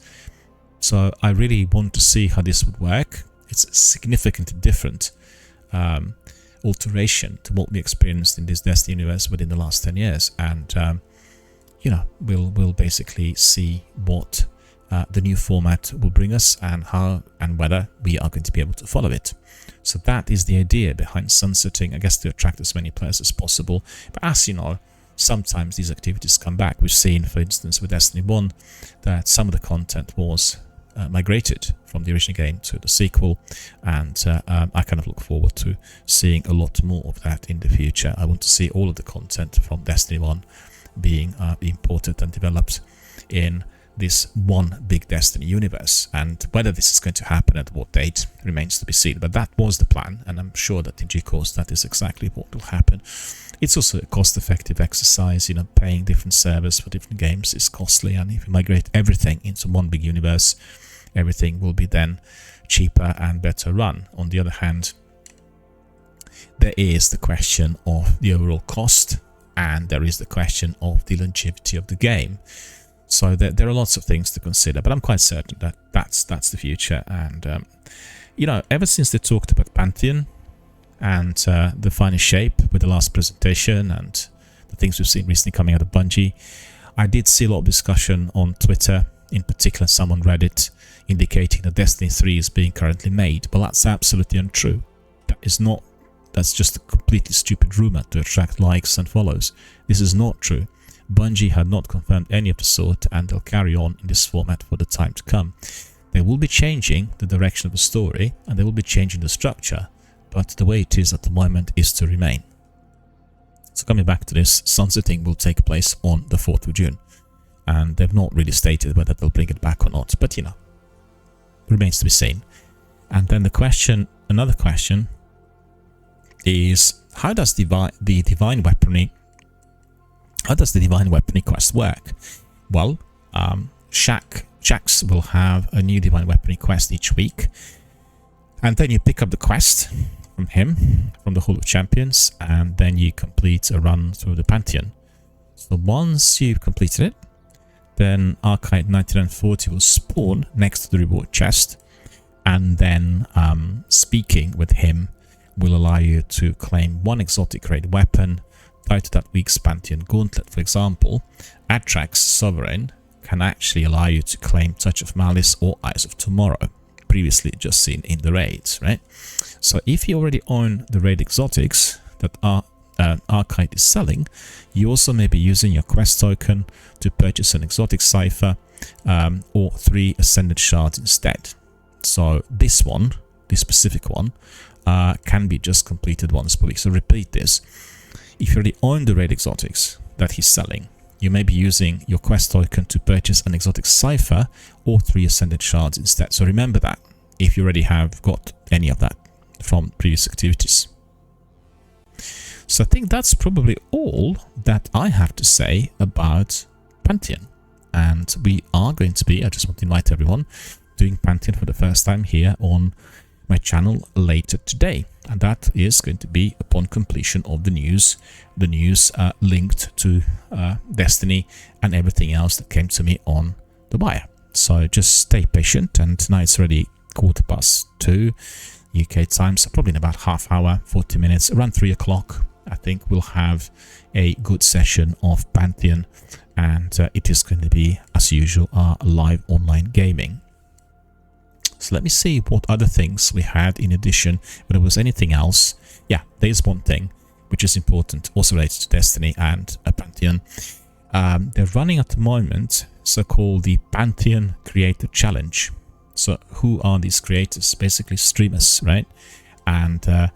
So I really want to see how this would work. It's a significantly different alteration to what we experienced in this Destiny universe within the last 10 years, and you know, we'll basically see what the new format will bring us and how and whether we are going to be able to follow it. So that is the idea behind sunsetting, I guess, to attract as many players as possible. But as you know, sometimes these activities come back. We've seen, for instance, with Destiny 1, that some of the content was migrated from the original game to the sequel, and I kind of look forward to seeing a lot more of that in the future. I want to see all of the content from Destiny 1 being imported and developed in this one big Destiny universe, and whether this is going to happen at what date remains to be seen. But that was the plan, and I'm sure that in due course that is exactly what will happen. It's also a cost-effective exercise. Paying different servers for different games is costly, and if you migrate everything into one big universe, everything will be then cheaper and better run. On the other hand, there is the question of the overall cost, and there is the question of the longevity of the game. So there are lots of things to consider, but I'm quite certain that that's the future. And ever since they talked about Pantheon and the final shape with the last presentation and the things we've seen recently coming out of Bungie, I did see a lot of discussion on Twitter, in particular some on Reddit, indicating that Destiny 3 is being currently made. But that's absolutely untrue. That's just a completely stupid rumor to attract likes and follows. This is not true. Bungie had not confirmed any of the sort, and they'll carry on in this format for the time to come. They will be changing the direction of the story, and they will be changing the structure, but the way it is at the moment is to remain. So coming back to this, sunsetting will take place on the 4th of June, and they've not really stated whether they'll bring it back or not, but remains to be seen. And then another question is, how does the Divine Weaponry quest work? Well, Shaxx will have a new Divine Weaponry quest each week, and then you pick up the quest from him, from the Hall of Champions, and then you complete a run through the Pantheon. So once you've completed it, then Archite 9940 will spawn next to the reward chest, and then speaking with him will allow you to claim one exotic raid weapon tied to that week's Pantheon Gauntlet. For example, Atrax Sovereign can actually allow you to claim Touch of Malice or Eyes of Tomorrow, previously just seen in the raids, right? So if you already own the raid exotics that Archite is selling, you also may be using your quest token to purchase an exotic cipher or 3 Ascended Shards instead. So this specific one, can be just completed once per week. So repeat this. If you already own the raid exotics that he's selling, you may be using your quest token to purchase an exotic cipher or 3 Ascended Shards instead. So remember that if you already have got any of that from previous activities. So I think that's probably all that I have to say about Pantheon. And we are going to be, I just want to invite everyone, doing Pantheon for the first time here on my channel later today, and that is going to be upon completion of the news linked to Destiny and everything else that came to me on the wire. So just stay patient, and tonight it's already 2:15 UK time, so probably in about half hour, 40 minutes, around 3 o'clock, I think we'll have a good session of Pantheon, and it is going to be, as usual, our live online gaming. So let me see what other things we had in addition, if there was anything else. Yeah, there's one thing which is important, also related to Destiny and Pantheon. They're running at the moment so-called the Pantheon Creator Challenge. So who are these creators? Basically streamers, right? And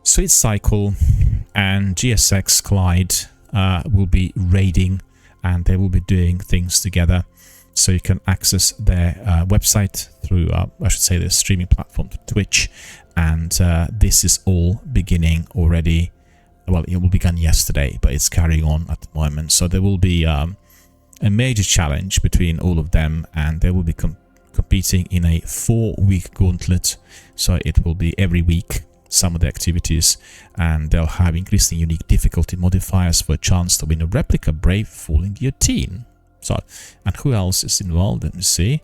Sweet Cycle and GSX Clyde will be raiding, and they will be doing things together. So you can access their website through, I should say, their streaming platform, Twitch. And this is all beginning already. Well, it will begin yesterday, but it's carrying on at the moment. So there will be a major challenge between all of them, and they will be competing in a 4-week gauntlet. So it will be every week some of the activities, and they'll have increasing unique difficulty modifiers for a chance to win a replica Brave Falling Guillotine. So, and who else is involved? Let me see.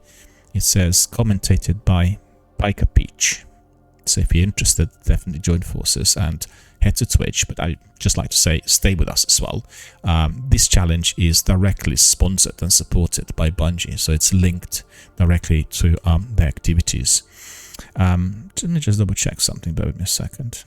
It says commentated by Piker Peach. So if you're interested, definitely join forces and head to Twitch. But I just like to say, stay with us as well. This challenge is directly sponsored and supported by Bungie, so it's linked directly to their activities. Let me just double check something. Bear with me a second.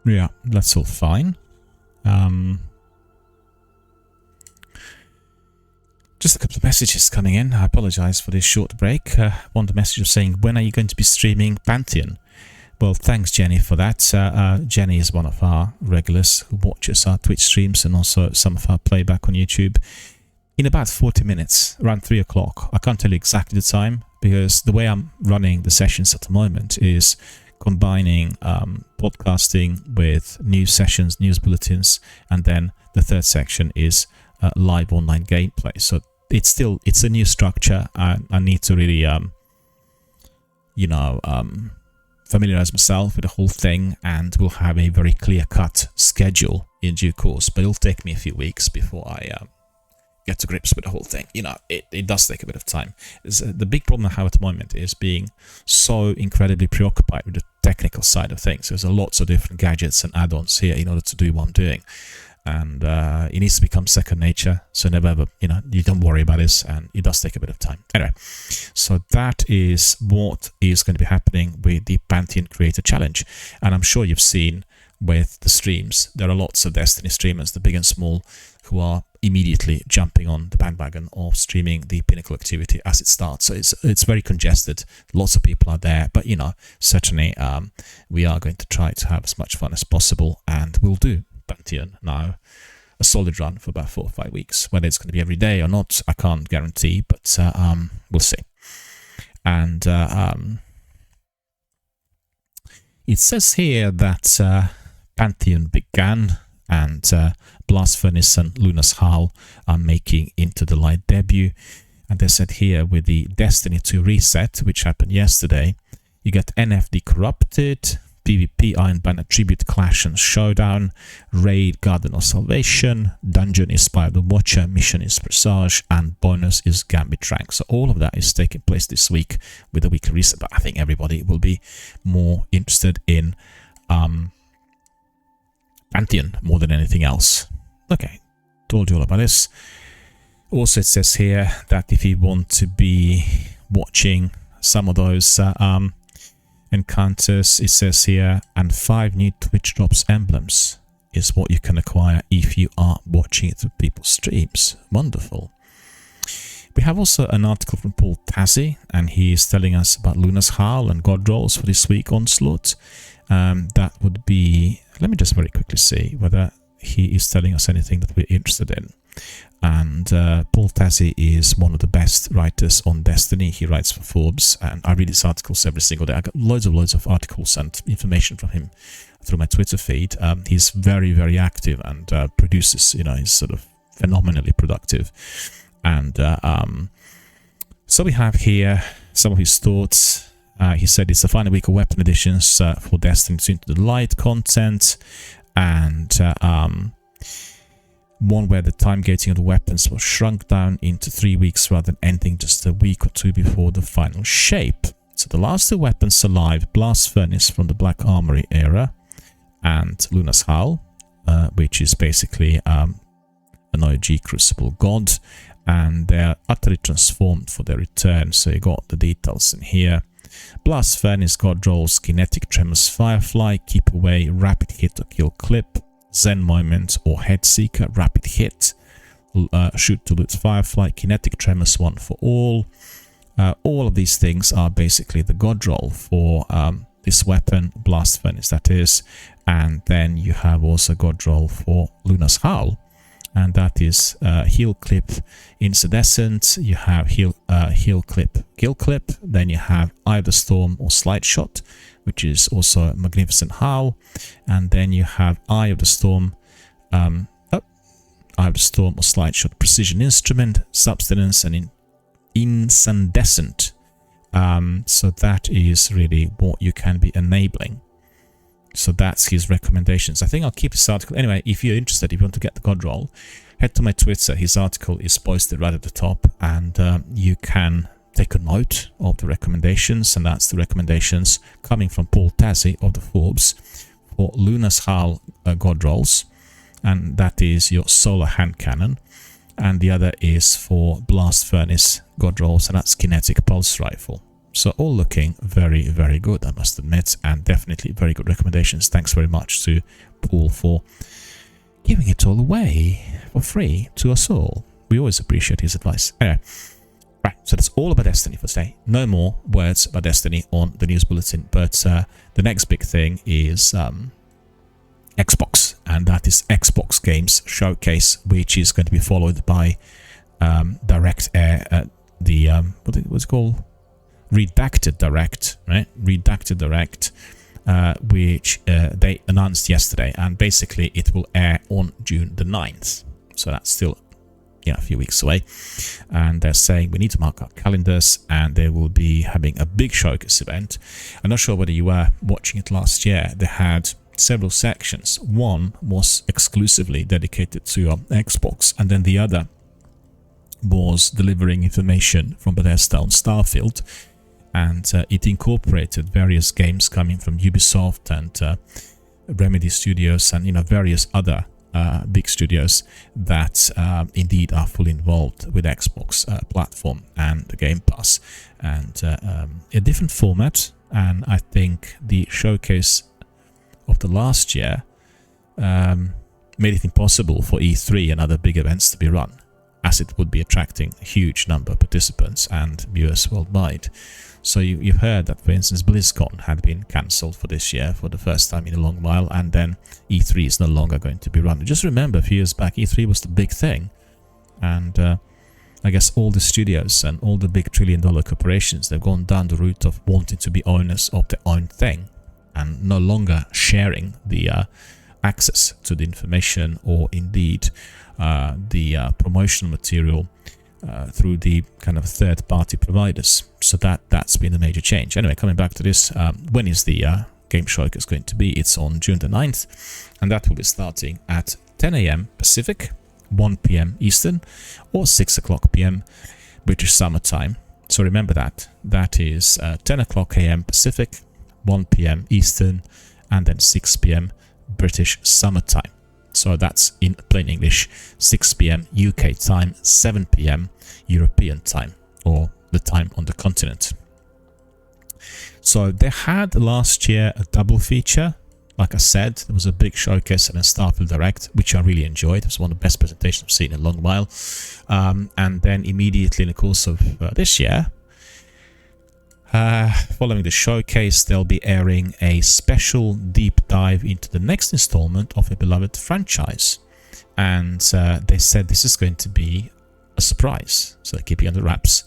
Yeah, that's all fine. Just a couple of messages coming in. I apologize for this short break. One of the messages saying, when are you going to be streaming Pantheon? Well, thanks, Jenny, for that. Jenny is one of our regulars who watches our Twitch streams and also some of our playback on YouTube. In about 40 minutes, around 3 o'clock. I can't tell you exactly the time because the way I'm running the sessions at the moment is combining podcasting with news sessions, news bulletins, and then the third section is live online gameplay. So it's a new structure. I need to really familiarize myself with the whole thing, and we'll have a very clear-cut schedule in due course. But it'll take me a few weeks before I get to grips with the whole thing. It does take a bit of time. The big problem I have at the moment is being so incredibly preoccupied with the technical side of things. There's lots of different gadgets and add-ons here in order to do what I'm doing. And it needs to become second nature. So never ever, you don't worry about this, and it does take a bit of time. Anyway, so that is what is going to be happening with the Pantheon Creator Challenge. And I'm sure you've seen with the streams, there are lots of Destiny streamers, the big and small, who are immediately jumping on the bandwagon of streaming the Pinnacle activity as it starts. So it's very congested. Lots of people are there, but certainly we are going to try to have as much fun as possible, and we'll do Pantheon now a solid run for about 4 or 5 weeks. Whether it's going to be every day or not, I can't guarantee, but we'll see. And it says here that Pantheon began, and Blast Furnace and Luna's Howl are making Into the Light debut. And they said here with the Destiny 2 reset, which happened yesterday, you get NFD Corrupted, PvP Iron Banner Tribute Clash and Showdown, Raid Garden of Salvation, Dungeon is Spy of the Watcher, Mission is Presage, and bonus is Gambit Rank. So all of that is taking place this week with the weekly reset, but I think everybody will be more interested in Pantheon more than anything else. Okay, told you all about this. Also, it says here that if you want to be watching some of those encounters, it says here, and 5 new Twitch Drops emblems is what you can acquire if you are watching it with people's streams. Wonderful. We have also an article from Paul Tassi, and he is telling us about Luna's Howl and God Rolls for this week Onslaught. That would be, let me just very quickly see whether he is telling us anything that we're interested in. And Paul Tassi is one of the best writers on Destiny. He writes for Forbes, and I read his articles every single day. I got loads of articles and information from him through my Twitter feed. He's very, very active and produces, he's sort of phenomenally productive. And so we have here some of his thoughts. He said it's the final week of weapon additions for Destiny Into the Light content, and one where the time gating of the weapons was shrunk down into 3 weeks rather than ending just a week or two before the final shape. So the last 2 weapons alive, Blast Furnace from the Black Armory era and Luna's Howl, which is basically an OG Crucible God, and they're utterly transformed for their return. So you got the details in here. Blast Furnace, God Rolls, Kinetic Tremors, Firefly, Keep Away, Rapid Hit or Kill Clip, Zen Moment or Head Seeker, Rapid Hit, Shoot to Loot Firefly, Kinetic Tremors, One for All. All of these things are basically the God Roll for this weapon, Blast Furnace that is, and then you have also God Roll for Luna's Howl, and that is Heal Clip, Incandescent, you have Heal Clip, Kill Clip, then you have Eye of the Storm or Slide Shot, which is also a Magnificent Howl, and then you have Eye of the Storm, Eye of the Storm or Slide Shot, Precision Instrument, Substance, and Incandescent. So that is really what you can be enabling. So that's his recommendations. I think I'll keep this article. Anyway, if you're interested, if you want to get the God Roll, head to my Twitter. His article is posted right at the top, and you can take a note of the recommendations, and that's the recommendations coming from Paul Tassi of the Forbes for Luna's Howl God Rolls, and that is your solar hand cannon, and the other is for Blast Furnace God Rolls, and that's Kinetic Pulse Rifle. So all looking very, very good, I must admit, and definitely very good recommendations. Thanks very much to Paul for giving it all away for free to us all. We always appreciate his advice. Anyway, right, so that's all about Destiny for today. No more words about Destiny on the news bulletin, but the next big thing is Xbox, and that is Xbox Games Showcase, which is going to be followed by Direct Air, what's it called? Redacted Direct, right? Redacted Direct, which they announced yesterday, and basically it will air on June the 9th. So that's still a few weeks away, and they're saying we need to mark our calendars, and they will be having a big showcase event. I'm not sure whether you were watching it last year. They had several sections. One was exclusively dedicated to Xbox, and then the other was delivering information from Bethesda on Starfield, and it incorporated various games coming from Ubisoft and Remedy Studios and various other big studios that indeed are fully involved with Xbox platform and the Game Pass, and a different format. And I think the showcase of the last year made it impossible for E3 and other big events to be run, as it would be attracting a huge number of participants and viewers worldwide. So you've heard that, for instance, BlizzCon had been cancelled for this year for the first time in a long while, and then E3 is no longer going to be run. Just remember, a few years back, E3 was the big thing, and I guess all the studios and all the big trillion-dollar corporations, they've gone down the route of wanting to be owners of their own thing and no longer sharing the access to the information or indeed the promotional material through the kind of third-party providers. So that's been a major change. Anyway, coming back to this, when is the Game Showcase going to be? It's on June the 9th, and that will be starting at 10 a.m. Pacific, 1 p.m. Eastern, or 6 o'clock p.m. British Summer Time. So remember that. That is 10 o'clock a.m. Pacific, 1 p.m. Eastern, and then 6 p.m. British Summer Time. So that's in plain English, 6 p.m. UK time, 7 p.m. European time, or the time on the continent. So they had last year a double feature. Like I said, there was a big showcase and a Starfield Direct, which I really enjoyed. It was one of the best presentations I've seen in a long while. And then immediately in the course of this year, following the showcase, they'll be airing a special deep dive into the next installment of a beloved franchise. And they said this is going to be a surprise, so they keep it under wraps,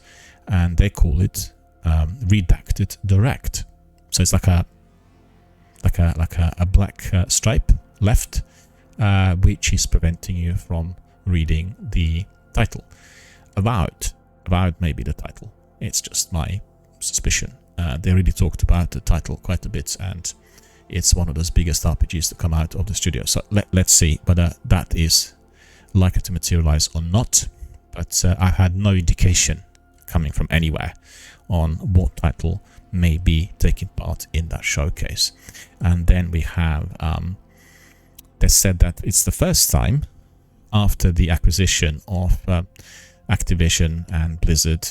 and they call it Redacted Direct. So it's like a black stripe left, which is preventing you from reading the title. Avowed may be the title. It's just my suspicion. They really talked about the title quite a bit, and it's one of those biggest RPGs to come out of the studio. So let's see whether that is likely to materialize or not. But I had no indication coming from anywhere on what title may be taking part in that showcase. And then we have they said that it's the first time after the acquisition of Activision and Blizzard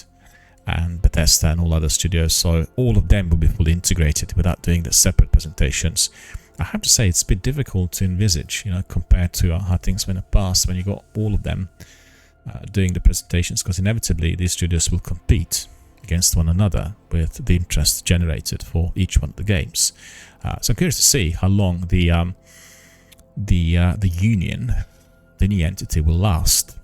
and Bethesda and all other studios, so all of them will be fully integrated without doing the separate presentations. I have to say it's a bit difficult to envisage, compared to how things went in the past when you got all of them doing the presentations, because inevitably these studios will compete against one another with the interest generated for each one of the games. So I'm curious to see how long the union, the new entity, will last.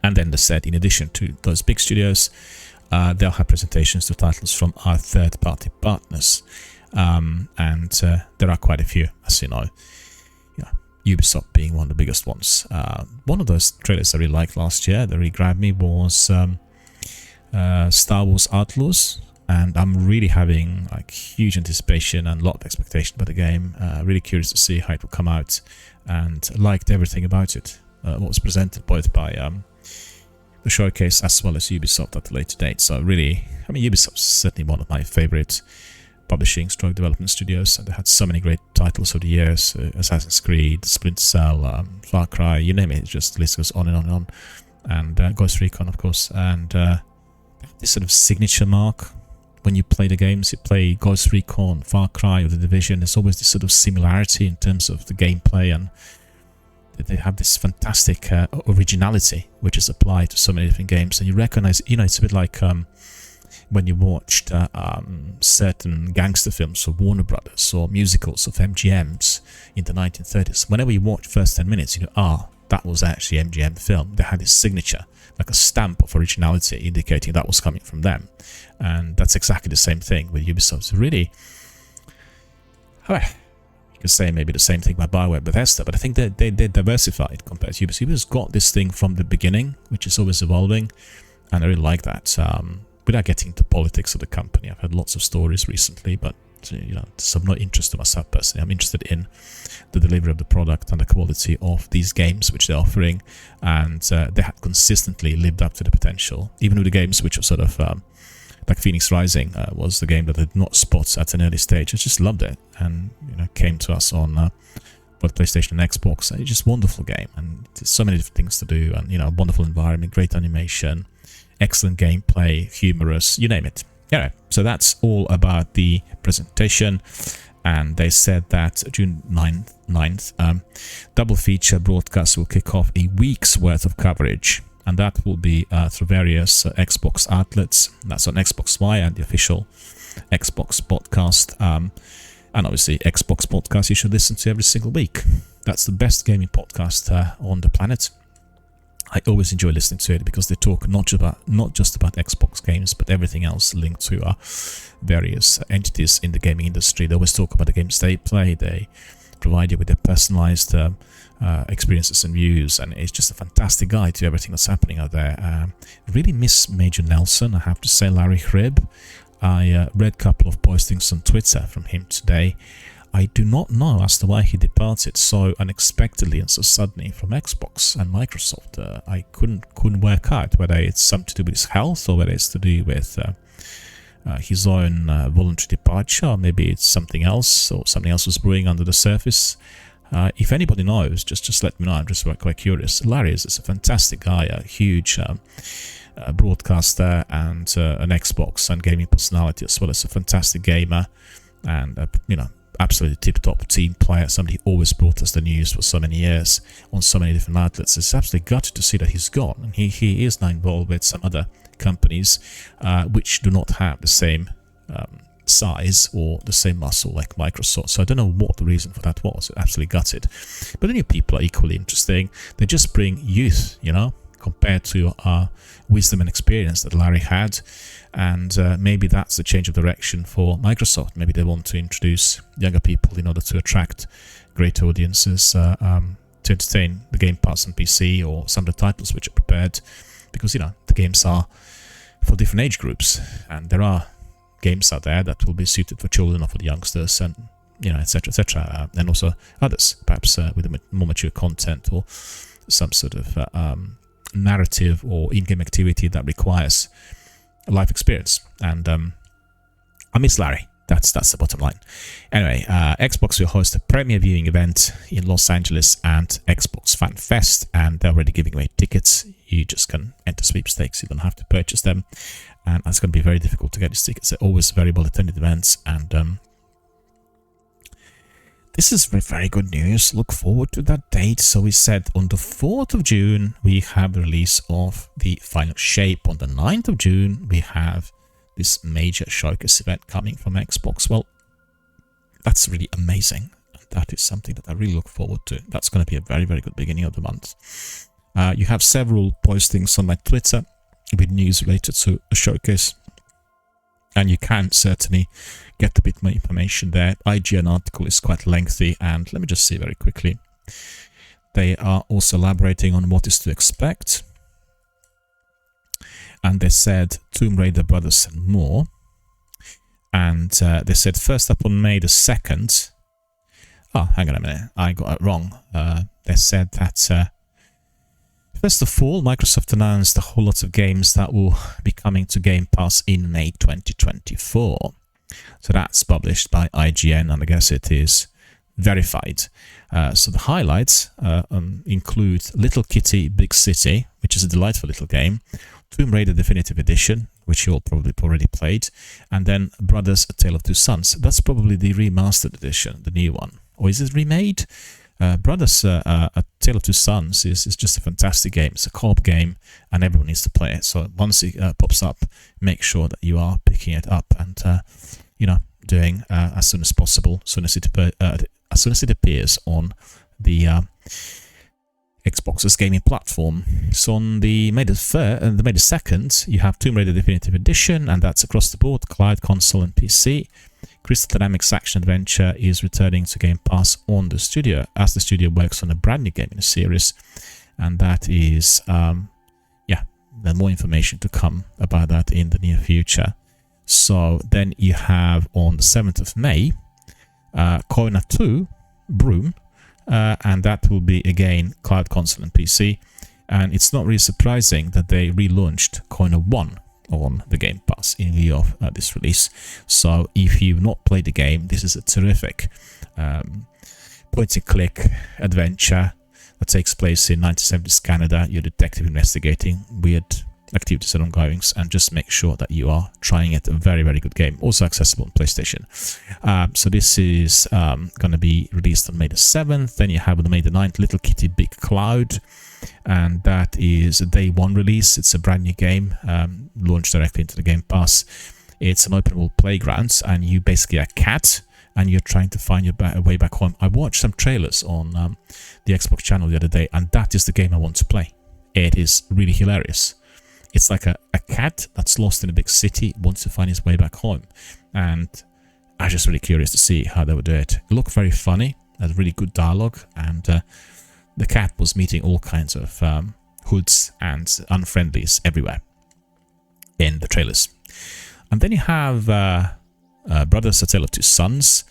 And then they said, in addition to those big studios, they'll have presentations to titles from our third-party partners. And there are quite a few, as you know. Ubisoft being one of the biggest ones. One of those trailers I really liked last year that really grabbed me was Star Wars Outlaws. And I'm really having huge anticipation and a lot of expectation about the game. Really curious to see how it will come out, and liked everything about it. What was presented both by the showcase as well as Ubisoft at a later date. So really, Ubisoft's certainly one of my favorite publishing stroke development studios. They had so many great titles over the years: Assassin's Creed, Splinter Cell, Far Cry, you name it. Just the list goes on and on and on. And Ghost Recon, of course. And this sort of signature mark when you play the games, you play Ghost Recon, Far Cry, or The Division, there's always this sort of similarity in terms of the gameplay, and they have this fantastic originality which is applied to so many different games. And you recognize, it's a bit like when you watched certain gangster films of Warner Brothers or musicals of MGMs in the 1930s. Whenever you watch first 10 minutes, you know, that was actually MGM film. They had this signature, like a stamp of originality, indicating that was coming from them. And that's exactly the same thing with Ubisoft. It's really, you could say maybe the same thing by BioWare, Bethesda, but I think they diversified compared to Ubisoft. Ubisoft's got this thing from the beginning, which is always evolving, and I really like that. Without getting into politics of the company, I've had lots of stories recently, but it's of no interest to myself personally. I'm interested in the delivery of the product and the quality of these games which they're offering, and they have consistently lived up to the potential, even with the games which were sort of like Phoenix Rising was the game that I did not spot at an early stage. I just loved it, and came to us on both PlayStation and Xbox. It's just a wonderful game, and there's so many different things to do, and a wonderful environment, great animation, excellent gameplay, humorous, you name it. Anyway, so that's all about the presentation, and they said that June 9th, double feature broadcast will kick off a week's worth of coverage, and that will be through various Xbox outlets. That's on Xbox Wire and the official Xbox podcast, and obviously Xbox podcast you should listen to every single week. That's the best gaming podcast on the planet. I always enjoy listening to it because they talk not just about Xbox games, but everything else linked to various entities in the gaming industry. They always talk about the games they play. They provide you with their personalized experiences and views, and it's just a fantastic guide to everything that's happening out there. Really miss Major Nelson, I have to say. Larry Hryb. I read a couple of postings on Twitter from him today. I do not know as to why he departed so unexpectedly and so suddenly from Xbox and Microsoft. I couldn't work out whether it's something to do with his health or whether it's to do with his own voluntary departure, or maybe it's something else, or something else was brewing under the surface. If anybody knows, just let me know. I'm just quite curious. Larry is a fantastic guy, a huge broadcaster and an Xbox and gaming personality, as well as a fantastic gamer, and absolutely tip-top team player, somebody who always brought us the news for so many years on so many different outlets. It's absolutely gutted to see that he's gone, and he is now involved with some other companies which do not have the same size or the same muscle like Microsoft. So I don't know what the reason for that was. Absolutely gutted. But the new people are equally interesting. They just bring youth, compared to wisdom and experience that Larry had. And maybe that's the change of direction for Microsoft. Maybe they want to introduce younger people in order to attract great audiences to entertain the Game Pass on PC or some of the titles which are prepared, because the games are for different age groups, and there are games out there that will be suited for children or for the youngsters, and etc., and also others perhaps with a more mature content or some sort of narrative or in-game activity that requires a life experience. And I miss Larry. That's the bottom line. Anyway, Xbox will host a premiere viewing event in Los Angeles and Xbox Fan Fest, and they're already giving away tickets. You just can enter sweepstakes. You don't have to purchase them, and it's going to be very difficult to get these tickets. They're always very well attended events, and this is very good news. Look forward to that date. So we said on the 4th of June, we have the release of the Final Shape. On the 9th of June, we have this major showcase event coming from Xbox. Well, that's really amazing. That is something that I really look forward to. That's going to be a very good beginning of the month. You have several postings on my Twitter with news related to the showcase, and you can certainly get a bit more information there. IGN article is quite lengthy, and let me just see very quickly. They are also elaborating on what is to expect, and they said Tomb Raider Brothers and more. And they said first up on May the 2nd. Oh, hang on a minute, I got it wrong. They said that first of all, Microsoft announced a whole lot of games that will be coming to Game Pass in May 2024. So that's published by IGN, and I guess it is verified. So the highlights include Little Kitty Big City, which is a delightful little game, Tomb Raider Definitive Edition, which you all probably already played, and then Brothers: A Tale of Two Sons. That's probably the remastered edition, the new one. Or is it remade? Brothers: A Tale of Two Sons is just a fantastic game. It's a co-op game, and everyone needs to play it. So once it pops up, make sure that you are picking it up and doing as soon as possible, as soon as it appears on the Xbox's gaming platform. So on the May the 2nd, you have Tomb Raider Definitive Edition, and that's across the board, cloud, console, and PC. Crystal Dynamics Action Adventure is returning to Game Pass on the studio, as the studio works on a brand new game in the series, and that is, there's more information to come about that in the near future. So then you have on the 7th of May, Koina 2, Broom, and that will be again cloud, console, and PC. And it's not really surprising that they relaunched Koina 1 on the Game Pass in view of this release. So if you've not played the game, this is a terrific point-and-click adventure that takes place in 1970s Canada. You're a detective investigating weird activities and ongoings, and just make sure that you are trying it. A very, very good game, also accessible on PlayStation. So this is going to be released on May the 7th. Then you have on May the 9th Little Kitty Big Cloud, and that is a day one release. It's a brand new game, launched directly into the Game Pass. It's an open world playground, and you basically are a cat, and you're trying to find your way back home. I watched some trailers on the Xbox channel the other day, and that is the game I want to play. It is really hilarious. It's like a cat that's lost in a big city, wants to find his way back home. And I'm just really curious to see how they would do it. It looked very funny, had really good dialogue, and the cat was meeting all kinds of hoods and unfriendlies everywhere in the trailers. And then you have Brothers: A Tale of Two Sons,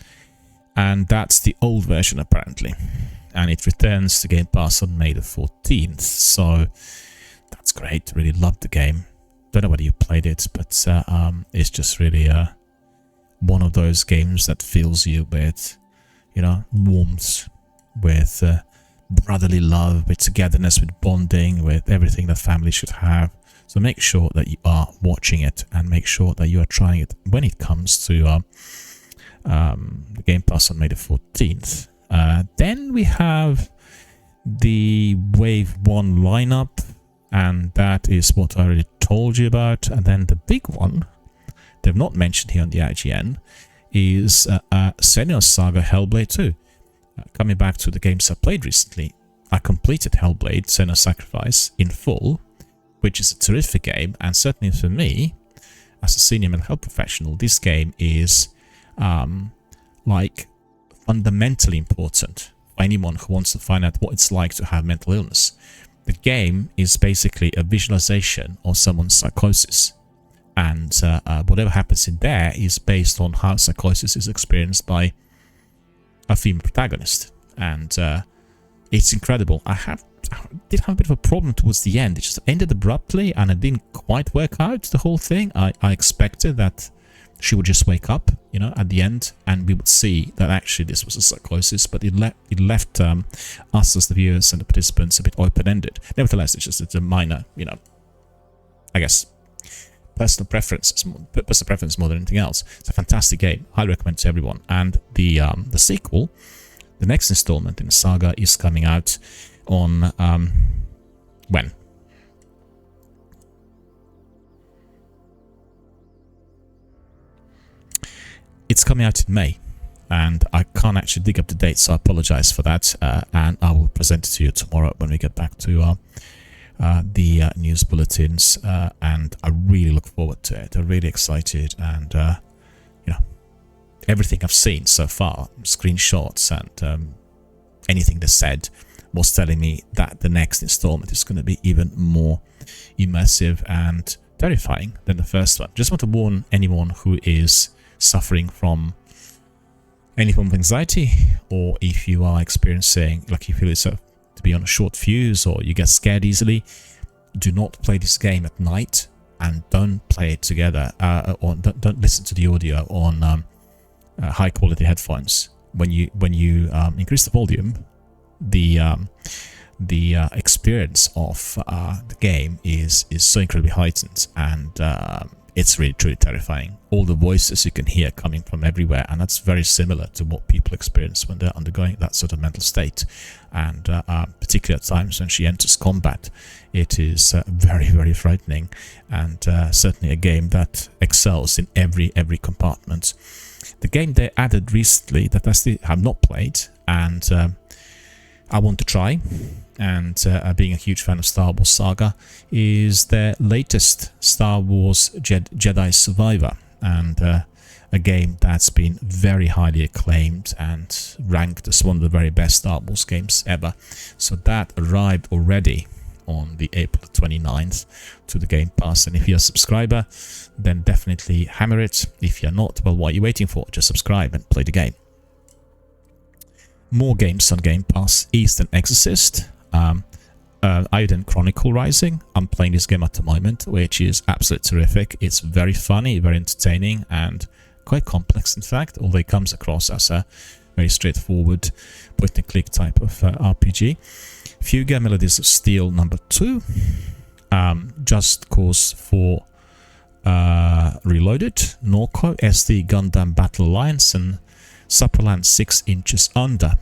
and that's the old version apparently. And it returns to Game Pass on May the 14th. So that's great. Really loved the game. Don't know whether you played it, but it's just really one of those games that fills you with, warmth, with brotherly love, with togetherness, with bonding, with everything that family should have. So make sure that you are watching it, and make sure that you are trying it when it comes to the Game Pass on May the 14th. Then we have the Wave 1 lineup, and that is what I already told you about. And then the big one, they've not mentioned here on the IGN, is Senua's Saga Hellblade 2. Coming back to the games I played recently, I completed Hellblade: Senua's Sacrifice in full, which is a terrific game, and certainly for me, as a senior mental health professional, this game is fundamentally important for anyone who wants to find out what it's like to have mental illness. The game is basically a visualization of someone's psychosis, and whatever happens in there is based on how psychosis is experienced by a female protagonist, and it's incredible. I did have a bit of a problem towards the end. It just ended abruptly, and it didn't quite work out, the whole thing. I expected that she would just wake up, at the end, and we would see that actually this was a psychosis, but it left us as the viewers and the participants a bit open-ended. Nevertheless, it's a minor, I guess, personal preference more than anything else. It's a fantastic game. Highly recommend to everyone. And the sequel, the next installment in the saga, is coming out on when? It's coming out in May, and I can't actually dig up the date, so I apologize for that, and I will present it to you tomorrow when we get back to the news bulletins, and I really look forward to it. I'm really excited, and everything I've seen so far, screenshots and anything they said, was telling me that the next installment is going to be even more immersive and terrifying than the first one. Just want to warn anyone who is suffering from any form of anxiety, or if you are experiencing, like you feel yourself to be on a short fuse, or you get scared easily, do not play this game at night, and don't play it together, or don't listen to the audio on high quality headphones. When you increase the volume, the experience of the game is so incredibly heightened, and it's really truly terrifying. All the voices you can hear coming from everywhere, and that's very similar to what people experience when they're undergoing that sort of mental state. And particularly at times when she enters combat, it is very, very frightening, and certainly a game that excels in every compartment. The game they added recently that I still have not played, and I want to try, and being a huge fan of Star Wars Saga, is their latest Star Wars Jedi Survivor, and a game that's been very highly acclaimed and ranked as one of the very best Star Wars games ever. So that arrived already on the April 29th to the Game Pass, and if you're a subscriber, then definitely hammer it. If you're not, well, what are you waiting for? Just subscribe and play the game. More games on Game Pass: Eastern Exorcist, Eiyuden Chronicle Rising. I'm playing this game at the moment, which is absolutely terrific. It's very funny, very entertaining, and quite complex in fact, although it comes across as a very straightforward point-and-click type of RPG. Fuga Melodies of Steel #2, Just Cause 4 Reloaded, Norco, SD Gundam Battle Alliance, and Supperland 6 Inches Under.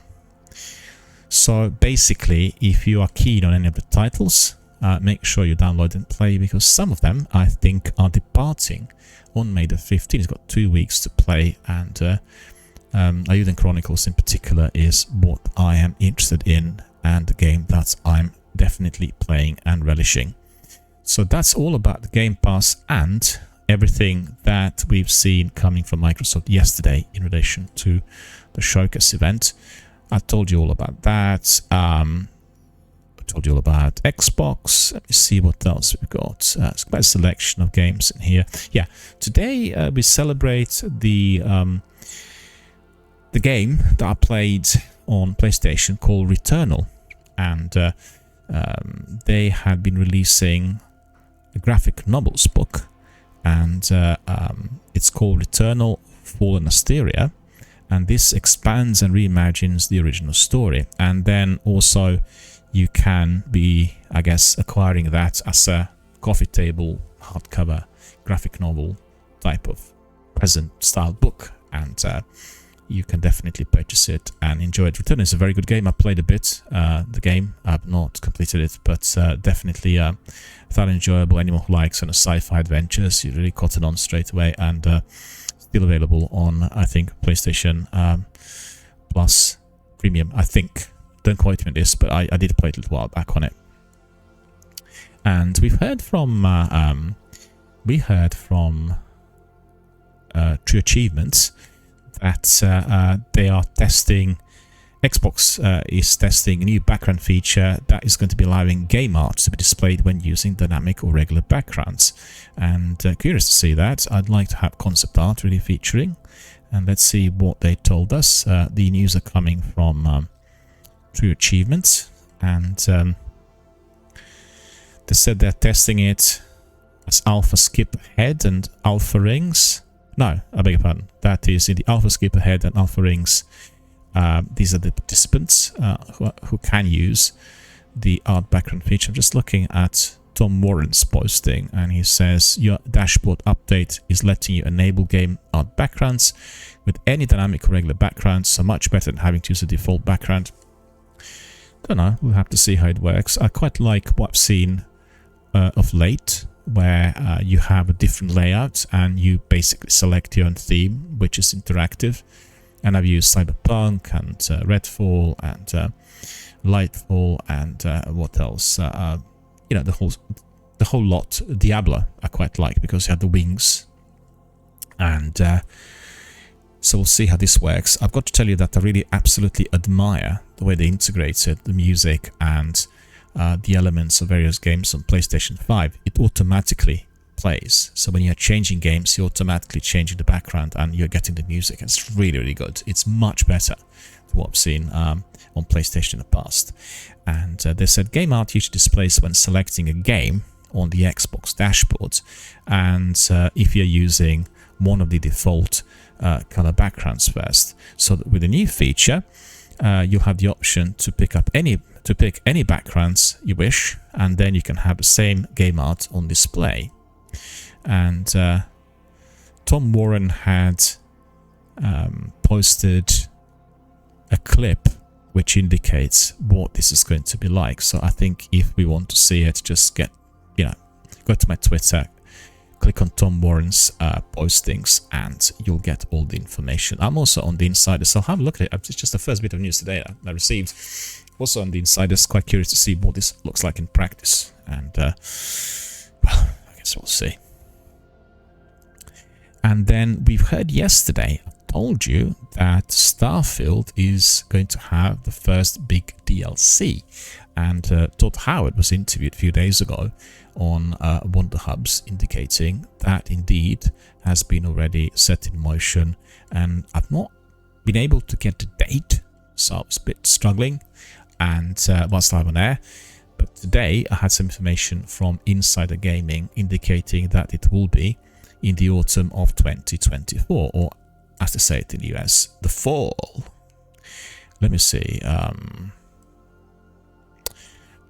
So basically, if you are keen on any of the titles, make sure you download and play, because some of them I think are departing on May the 15th. It's got 2 weeks to play, and Eiyuden Chronicles in particular is what I am interested in, and the game that I'm definitely playing and relishing. So that's all about the Game Pass and everything that we've seen coming from Microsoft yesterday in relation to the Showcase event. I told you all about that. I told you all about Xbox. Let me see what else we've got. It's quite a selection of games in here. Yeah, today we celebrate the game that I played on PlayStation called Returnal, and they had been releasing a graphic novels book, and it's called Returnal: Fallen Asteria, and this expands and reimagines the original story. And then also you can be, I guess, acquiring that as a coffee table hardcover graphic novel type of present style book, and you can definitely purchase it and enjoy it. Return is a very good game. I played a bit the game. I've not completed it, but definitely thought enjoyable. Anyone who likes sci-fi adventures, you really caught it on straight away, and still available on, I think, PlayStation Plus Premium, I think. Don't quote me on this, but I did play it a little while back on it. And we've heard from True Achievements that they are testing, Xbox is testing a new background feature that is going to be allowing game art to be displayed when using dynamic or regular backgrounds. And curious to see that. I'd like to have concept art really featuring, and let's see what they told us. The news are coming from True Achievements, and they said they're testing it as Alpha Skip Ahead and Alpha Rings. No, I beg your pardon. That is in the Alpha Skip Ahead and Alpha Rings. These are the participants who can use the art background feature. I'm just looking at Tom Warren's posting, and he says your dashboard update is letting you enable game art backgrounds with any dynamic or regular backgrounds, so much better than having to use a default background. Don't know, we'll have to see how it works. I quite like what I've seen of late, where you have a different layout and you basically select your own theme, which is interactive. And I've used Cyberpunk and Redfall and Lightfall and what else? You know, the whole lot. Diablo I quite like, because you have the wings, and so we'll see how this works. I've got to tell you that I really absolutely admire the way they integrated the music and the elements of various games on PlayStation 5. It automatically plays. So when you're changing games, you're automatically changing the background and you're getting the music. It's really, really good. It's much better than what I've seen on PlayStation in the past. And they said game art usually displays when selecting a game on the Xbox dashboard. And if you're using one of the default color backgrounds first. So that with a new feature, you'll have the option to pick any backgrounds you wish, and then you can have the same game art on display. and Tom Warren had posted a clip which indicates what this is going to be like. So I think if we want to see it, just go to my Twitter, click on Tom Warren's postings, and you'll get all the information. I'm also on the Insider, so have a look at it. It's just the first bit of news today I received. Also on the Insiders, quite curious to see what this looks like in practice, and well, I guess we'll see. And then we've heard yesterday, I told you that Starfield is going to have the first big DLC, and Todd Howard was interviewed a few days ago on one of the hubs, indicating that indeed has been already set in motion, and I've not been able to get the date, so I was a bit struggling and whilst live on air. But today I had some information from Insider Gaming indicating that it will be in the autumn of 2024, or as they say it in the US, the fall. Let me see.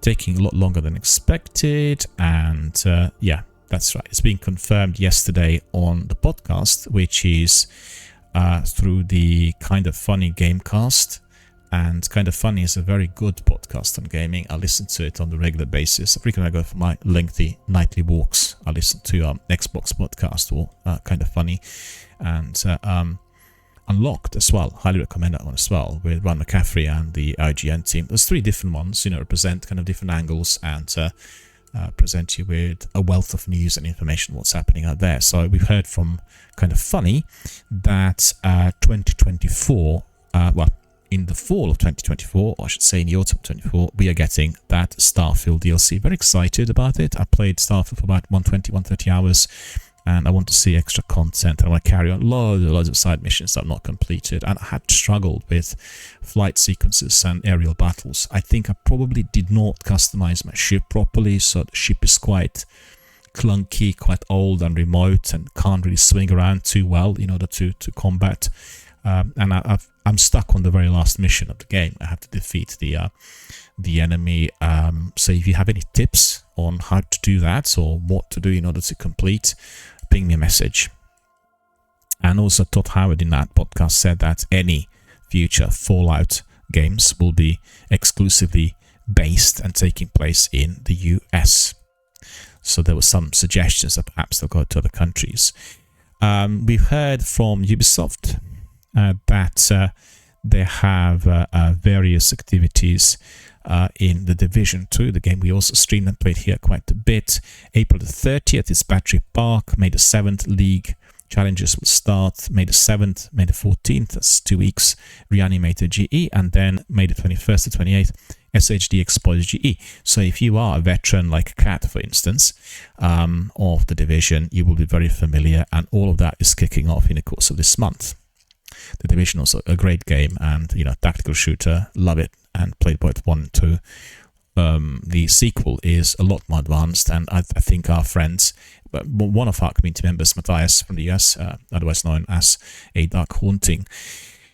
Taking a lot longer than expected, and yeah, that's right. It's been confirmed yesterday on the podcast, which is through the Kind of Funny Gamecast. And Kind of Funny is a very good podcast on gaming. I listen to it on the regular basis. Frequently I go for my lengthy nightly walks. I listen to Xbox podcast or Kind of Funny, and Unlocked as well. Highly recommend that one as well, with Ron McCaffrey and the IGN team. There's 3 different ones, represent kind of different angles and present you with a wealth of news and information what's happening out there. So we've heard from Kind of Funny that 2024, well, in the fall of 2024, or I should say in the autumn of 2024, we are getting that Starfield DLC. Very excited about it. I played Starfield for about 120, 130 hours, and I want to see extra content. I want to carry on loads of side missions that I've not completed, and I had struggled with flight sequences and aerial battles. I think I probably did not customize my ship properly, so the ship is quite clunky, quite old and remote, and can't really swing around too well in order to combat. And I'm stuck on the very last mission of the game. I have to defeat the enemy. So if you have any tips on how to do that, or what to do in order to complete, ping me a message. And also Todd Howard in that podcast said that any future Fallout games will be exclusively based and taking place in the US. So there were some suggestions that perhaps they'll go to other countries. We've heard from Ubisoft that they have various activities in The Division 2, the game we also streamed and played here quite a bit. April the 30th is Battery Park. May the 7th, League challenges will start. May the 7th, May the 14th, that's 2 weeks, Reanimator GE, and then May the 21st to 28th, SHD Exploits GE. So if you are a veteran like Kat, for instance, of The Division, you will be very familiar, and all of that is kicking off in the course of this month. The Division also a great game, and tactical shooter, love it, and played both 1 and 2. The sequel is a lot more advanced, and I think our friends, one of our community members, Matthias from the US, otherwise known as A Dark Haunting,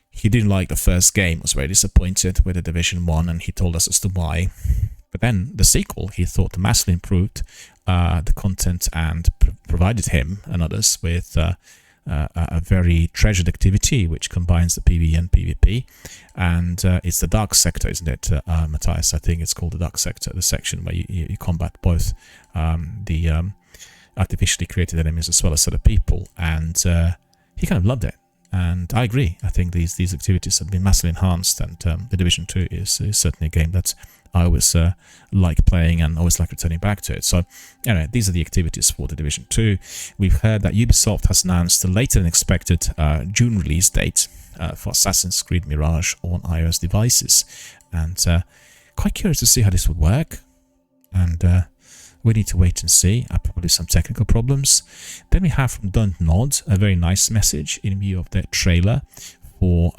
he didn't like the first game, was very disappointed with The Division 1, and he told us as to why. But then the sequel, he thought massively improved the content and provided him and others with a very treasured activity which combines the PvE and PvP, and it's the Dark Sector, isn't it, Matthias? I think it's called the Dark Sector, the section where you combat both the artificially created enemies as well as other people, and he kind of loved it, and I agree. I think these activities have been massively enhanced, and The Division 2 is certainly a game that I always like playing and always like returning back to it. So anyway, these are the activities for The Division 2. We've heard that Ubisoft has announced a later than expected June release date for Assassin's Creed Mirage on iOS devices, and quite curious to see how this would work, and we need to wait and see. Probably some technical problems. Then we have from Don't Nod a very nice message in view of their trailer for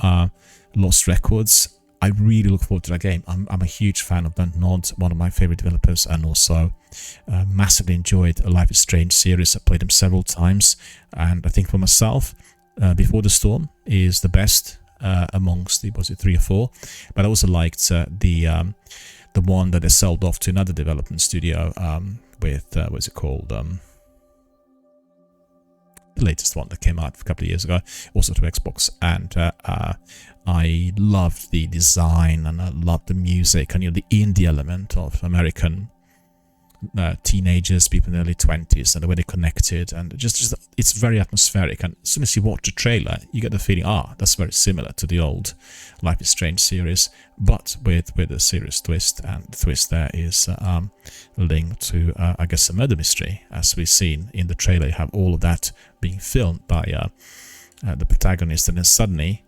Lost Records. I really look forward to that game. I'm a huge fan of Don't Nod, one of my favorite developers, and also massively enjoyed a Life is Strange series. I played them several times, and I think for myself, Before the Storm is the best amongst the, was it 3 or 4? But I also liked the one that they sold off to another development studio with what's it called? the latest one that came out a couple of years ago, also to Xbox. And I loved the design, and I loved the music, and the indie element of American teenagers, people in their early 20s, and the way they connected, and just it's very atmospheric. And as soon as you watch the trailer, you get the feeling, that's very similar to the old Life is Strange series, but with a serious twist. And the twist there is linked to I guess a murder mystery, as we've seen in the trailer. You have all of that being filmed by the protagonist, and then suddenly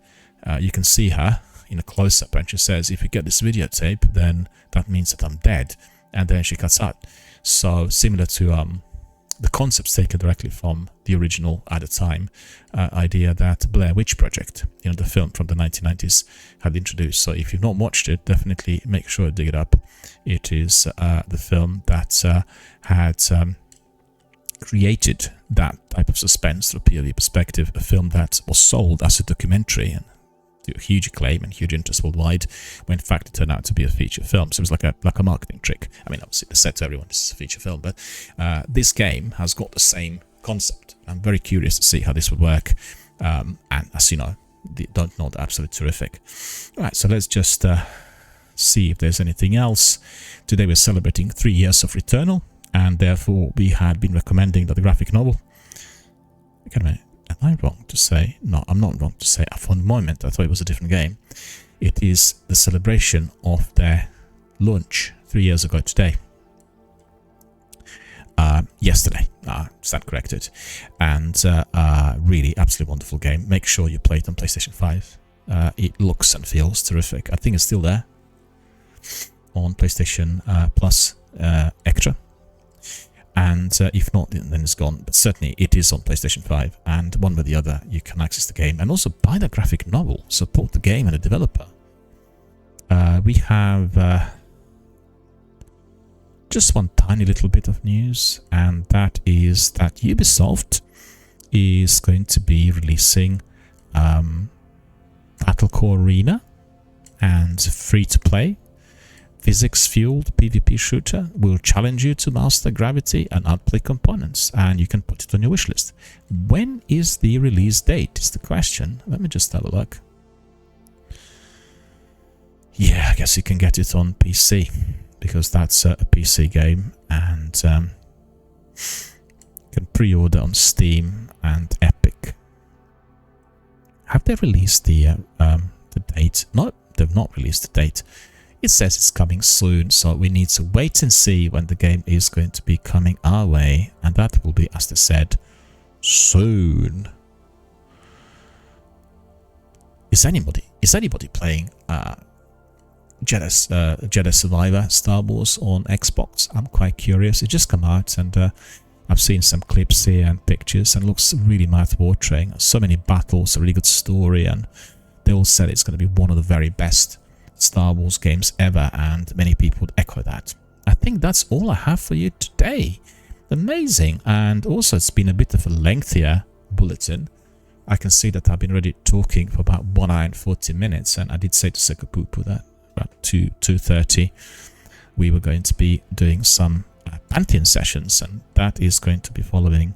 you can see her in a close-up, and she says, if you get this videotape, then that means that I'm dead. And then she cuts out. So similar to the concepts taken directly from the original, at the time, idea that Blair Witch Project, the film from the 1990s, had introduced. So if you've not watched it, definitely make sure to dig it up. It is the film that had created that type of suspense through a POV perspective, a film that was sold as a documentary and to huge acclaim and huge interest worldwide, when in fact it turned out to be a feature film. So it was like a marketing trick. I mean, obviously they said to everyone this is a feature film, but this game has got the same concept. I'm very curious to see how this would work, and as you know, don't know, absolutely terrific. All right, so let's just see if there's anything else. Today we're celebrating 3 years of Returnal, and therefore we had been recommending that the graphic novel. Wait a minute. Am I wrong to say? No, I'm not wrong to say. For the moment, I thought it was a different game. It is the celebration of their launch 3 years ago today. Yesterday, stand corrected. And really, absolutely wonderful game. Make sure you play it on PlayStation 5. It looks and feels terrific. I think it's still there on PlayStation Plus Extra. And if not, then it's gone. But certainly it is on PlayStation 5, and one way or the other you can access the game and also buy the graphic novel, support the game and the developer. We have just one tiny little bit of news, and that is that Ubisoft is going to be releasing Battlecore Arena, and free-to-play physics-fueled PvP shooter will challenge you to master gravity and outplay components, and you can put it on your wishlist. When is the release date is the question. Let me just have a look. Yeah, I guess you can get it on PC, because that's a PC game, and you can pre-order on Steam and Epic. Have they released the date? No, they've not released the date. It says it's coming soon, so we need to wait and see when the game is going to be coming our way, and that will be, as they said, soon. Is anybody playing Jedi Survivor Star Wars on Xbox? I'm quite curious. It just come out, and I've seen some clips here and pictures, and it looks really mouth-watering. So many battles, a really good story, and they all said it's going to be one of the very best Star Wars games ever, and many people would echo that. I think that's all I have for you today. Amazing. And also, it's been a bit of a lengthier bulletin. I can see that I've been already talking for about 1 hour and 40 minutes, and I did say to Sekapupu that about 2:30 we were going to be doing some Pantheon sessions, and that is going to be following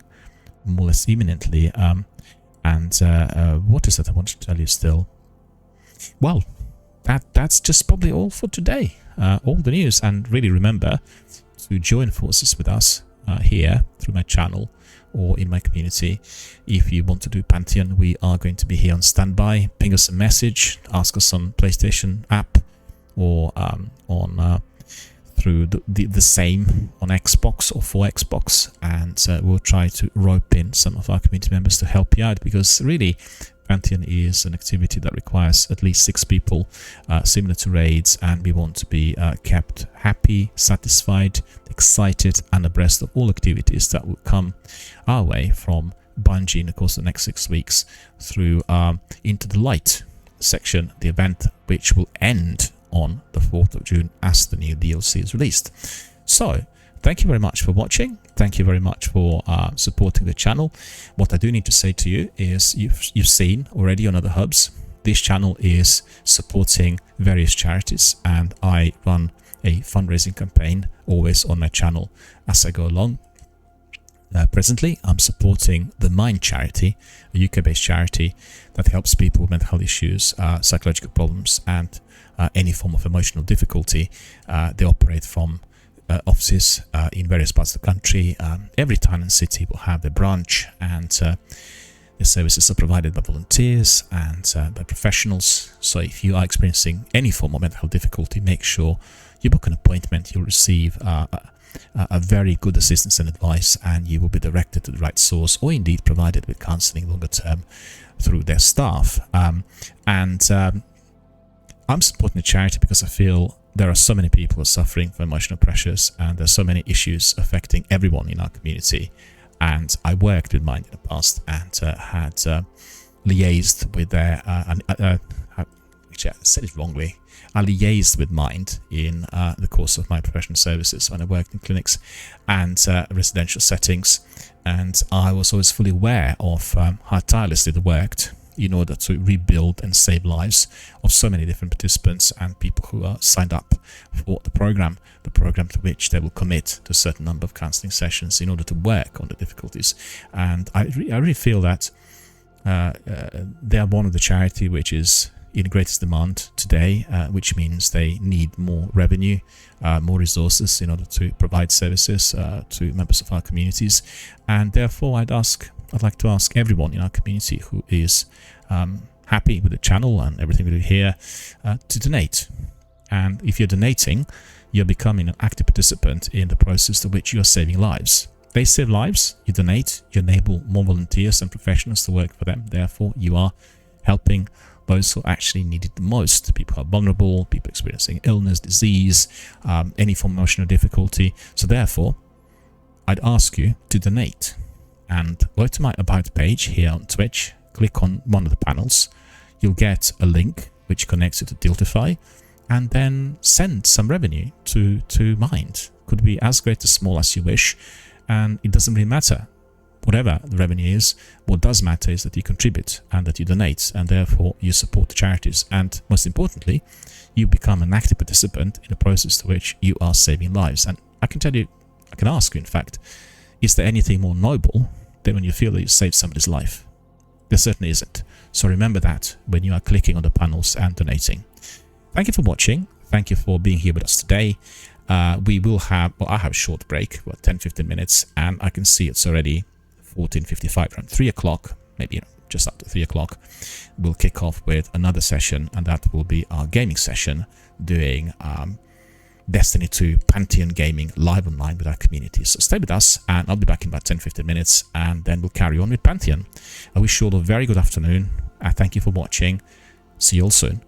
more or less imminently. What is it I wanted to tell you still? Well, that's just probably all for today. All the news, and really remember to join forces with us here through my channel or in my community. If you want to do Pantheon, we are going to be here on standby. Ping us a message, ask us on PlayStation app, or through the same on Xbox or for Xbox, and we'll try to rope in some of our community members to help you out, because really Pantheon is an activity that requires at least 6 people, similar to raids, and we want to be kept happy, satisfied, excited, and abreast of all activities that will come our way from Bungie in the course of the next 6 weeks through Into the Light section, the event which will end on the 4th of June as the new DLC is released. So, thank you very much for watching. Thank you very much for supporting the channel. What I do need to say to you is you've seen already on other hubs, this channel is supporting various charities, and I run a fundraising campaign always on my channel as I go along. Presently, I'm supporting the Mind charity, a UK-based charity that helps people with mental health issues, psychological problems, and any form of emotional difficulty. They operate from offices in various parts of the country. Every town and city will have a branch, and the services are provided by volunteers and by professionals. So if you are experiencing any form of mental health difficulty, make sure you book an appointment. You'll receive a very good assistance and advice, and you will be directed to the right source, or indeed provided with counselling longer term through their staff. I'm supporting the charity because I feel there are so many people who are suffering from emotional pressures, and there's so many issues affecting everyone in our community. And I worked with Mind in the past and had liaised with their actually, I said it wrongly. I liaised with Mind in the course of my professional services when I worked in clinics and residential settings, and I was always fully aware of how tirelessly they worked in order to rebuild and save lives of so many different participants and people who are signed up for the program to which they will commit to a certain number of counselling sessions in order to work on the difficulties. And I really feel that they are one of the charity which is in greatest demand today, which means they need more revenue, more resources in order to provide services to members of our communities. And therefore I'd like to ask everyone in our community who is happy with the channel and everything we do here to donate. And if you're donating, you're becoming an active participant in the process to which you're saving lives. They save lives, you donate, you enable more volunteers and professionals to work for them. Therefore, you are helping those who actually need it the most. People who are vulnerable, people experiencing illness, disease, any form of emotional difficulty. So therefore, I'd ask you to donate. And go to my About page here on Twitch, click on one of the panels. You'll get a link which connects you to Tiltify, and then send some revenue to Mind. Could be as great or small as you wish, and it doesn't really matter. Whatever the revenue is, what does matter is that you contribute and that you donate, and therefore you support the charities. And most importantly, you become an active participant in a process to which you are saving lives. And I can ask you, in fact, is there anything more noble than when you feel that you saved somebody's life? There certainly isn't. So remember that when you are clicking on the panels and donating. Thank you for watching. Thank you for being here with us today. We will have, I have a short break, 10-15 minutes, and I can see it's already 14:55, around 3 o'clock, maybe just after 3 o'clock. We'll kick off with another session, and that will be our gaming session, doing Destiny 2 Pantheon Gaming live online with our community. So stay with us, and I'll be back in about 10-15 minutes, and then we'll carry on with Pantheon. I wish you all a very good afternoon. Thank you for watching. See you all soon.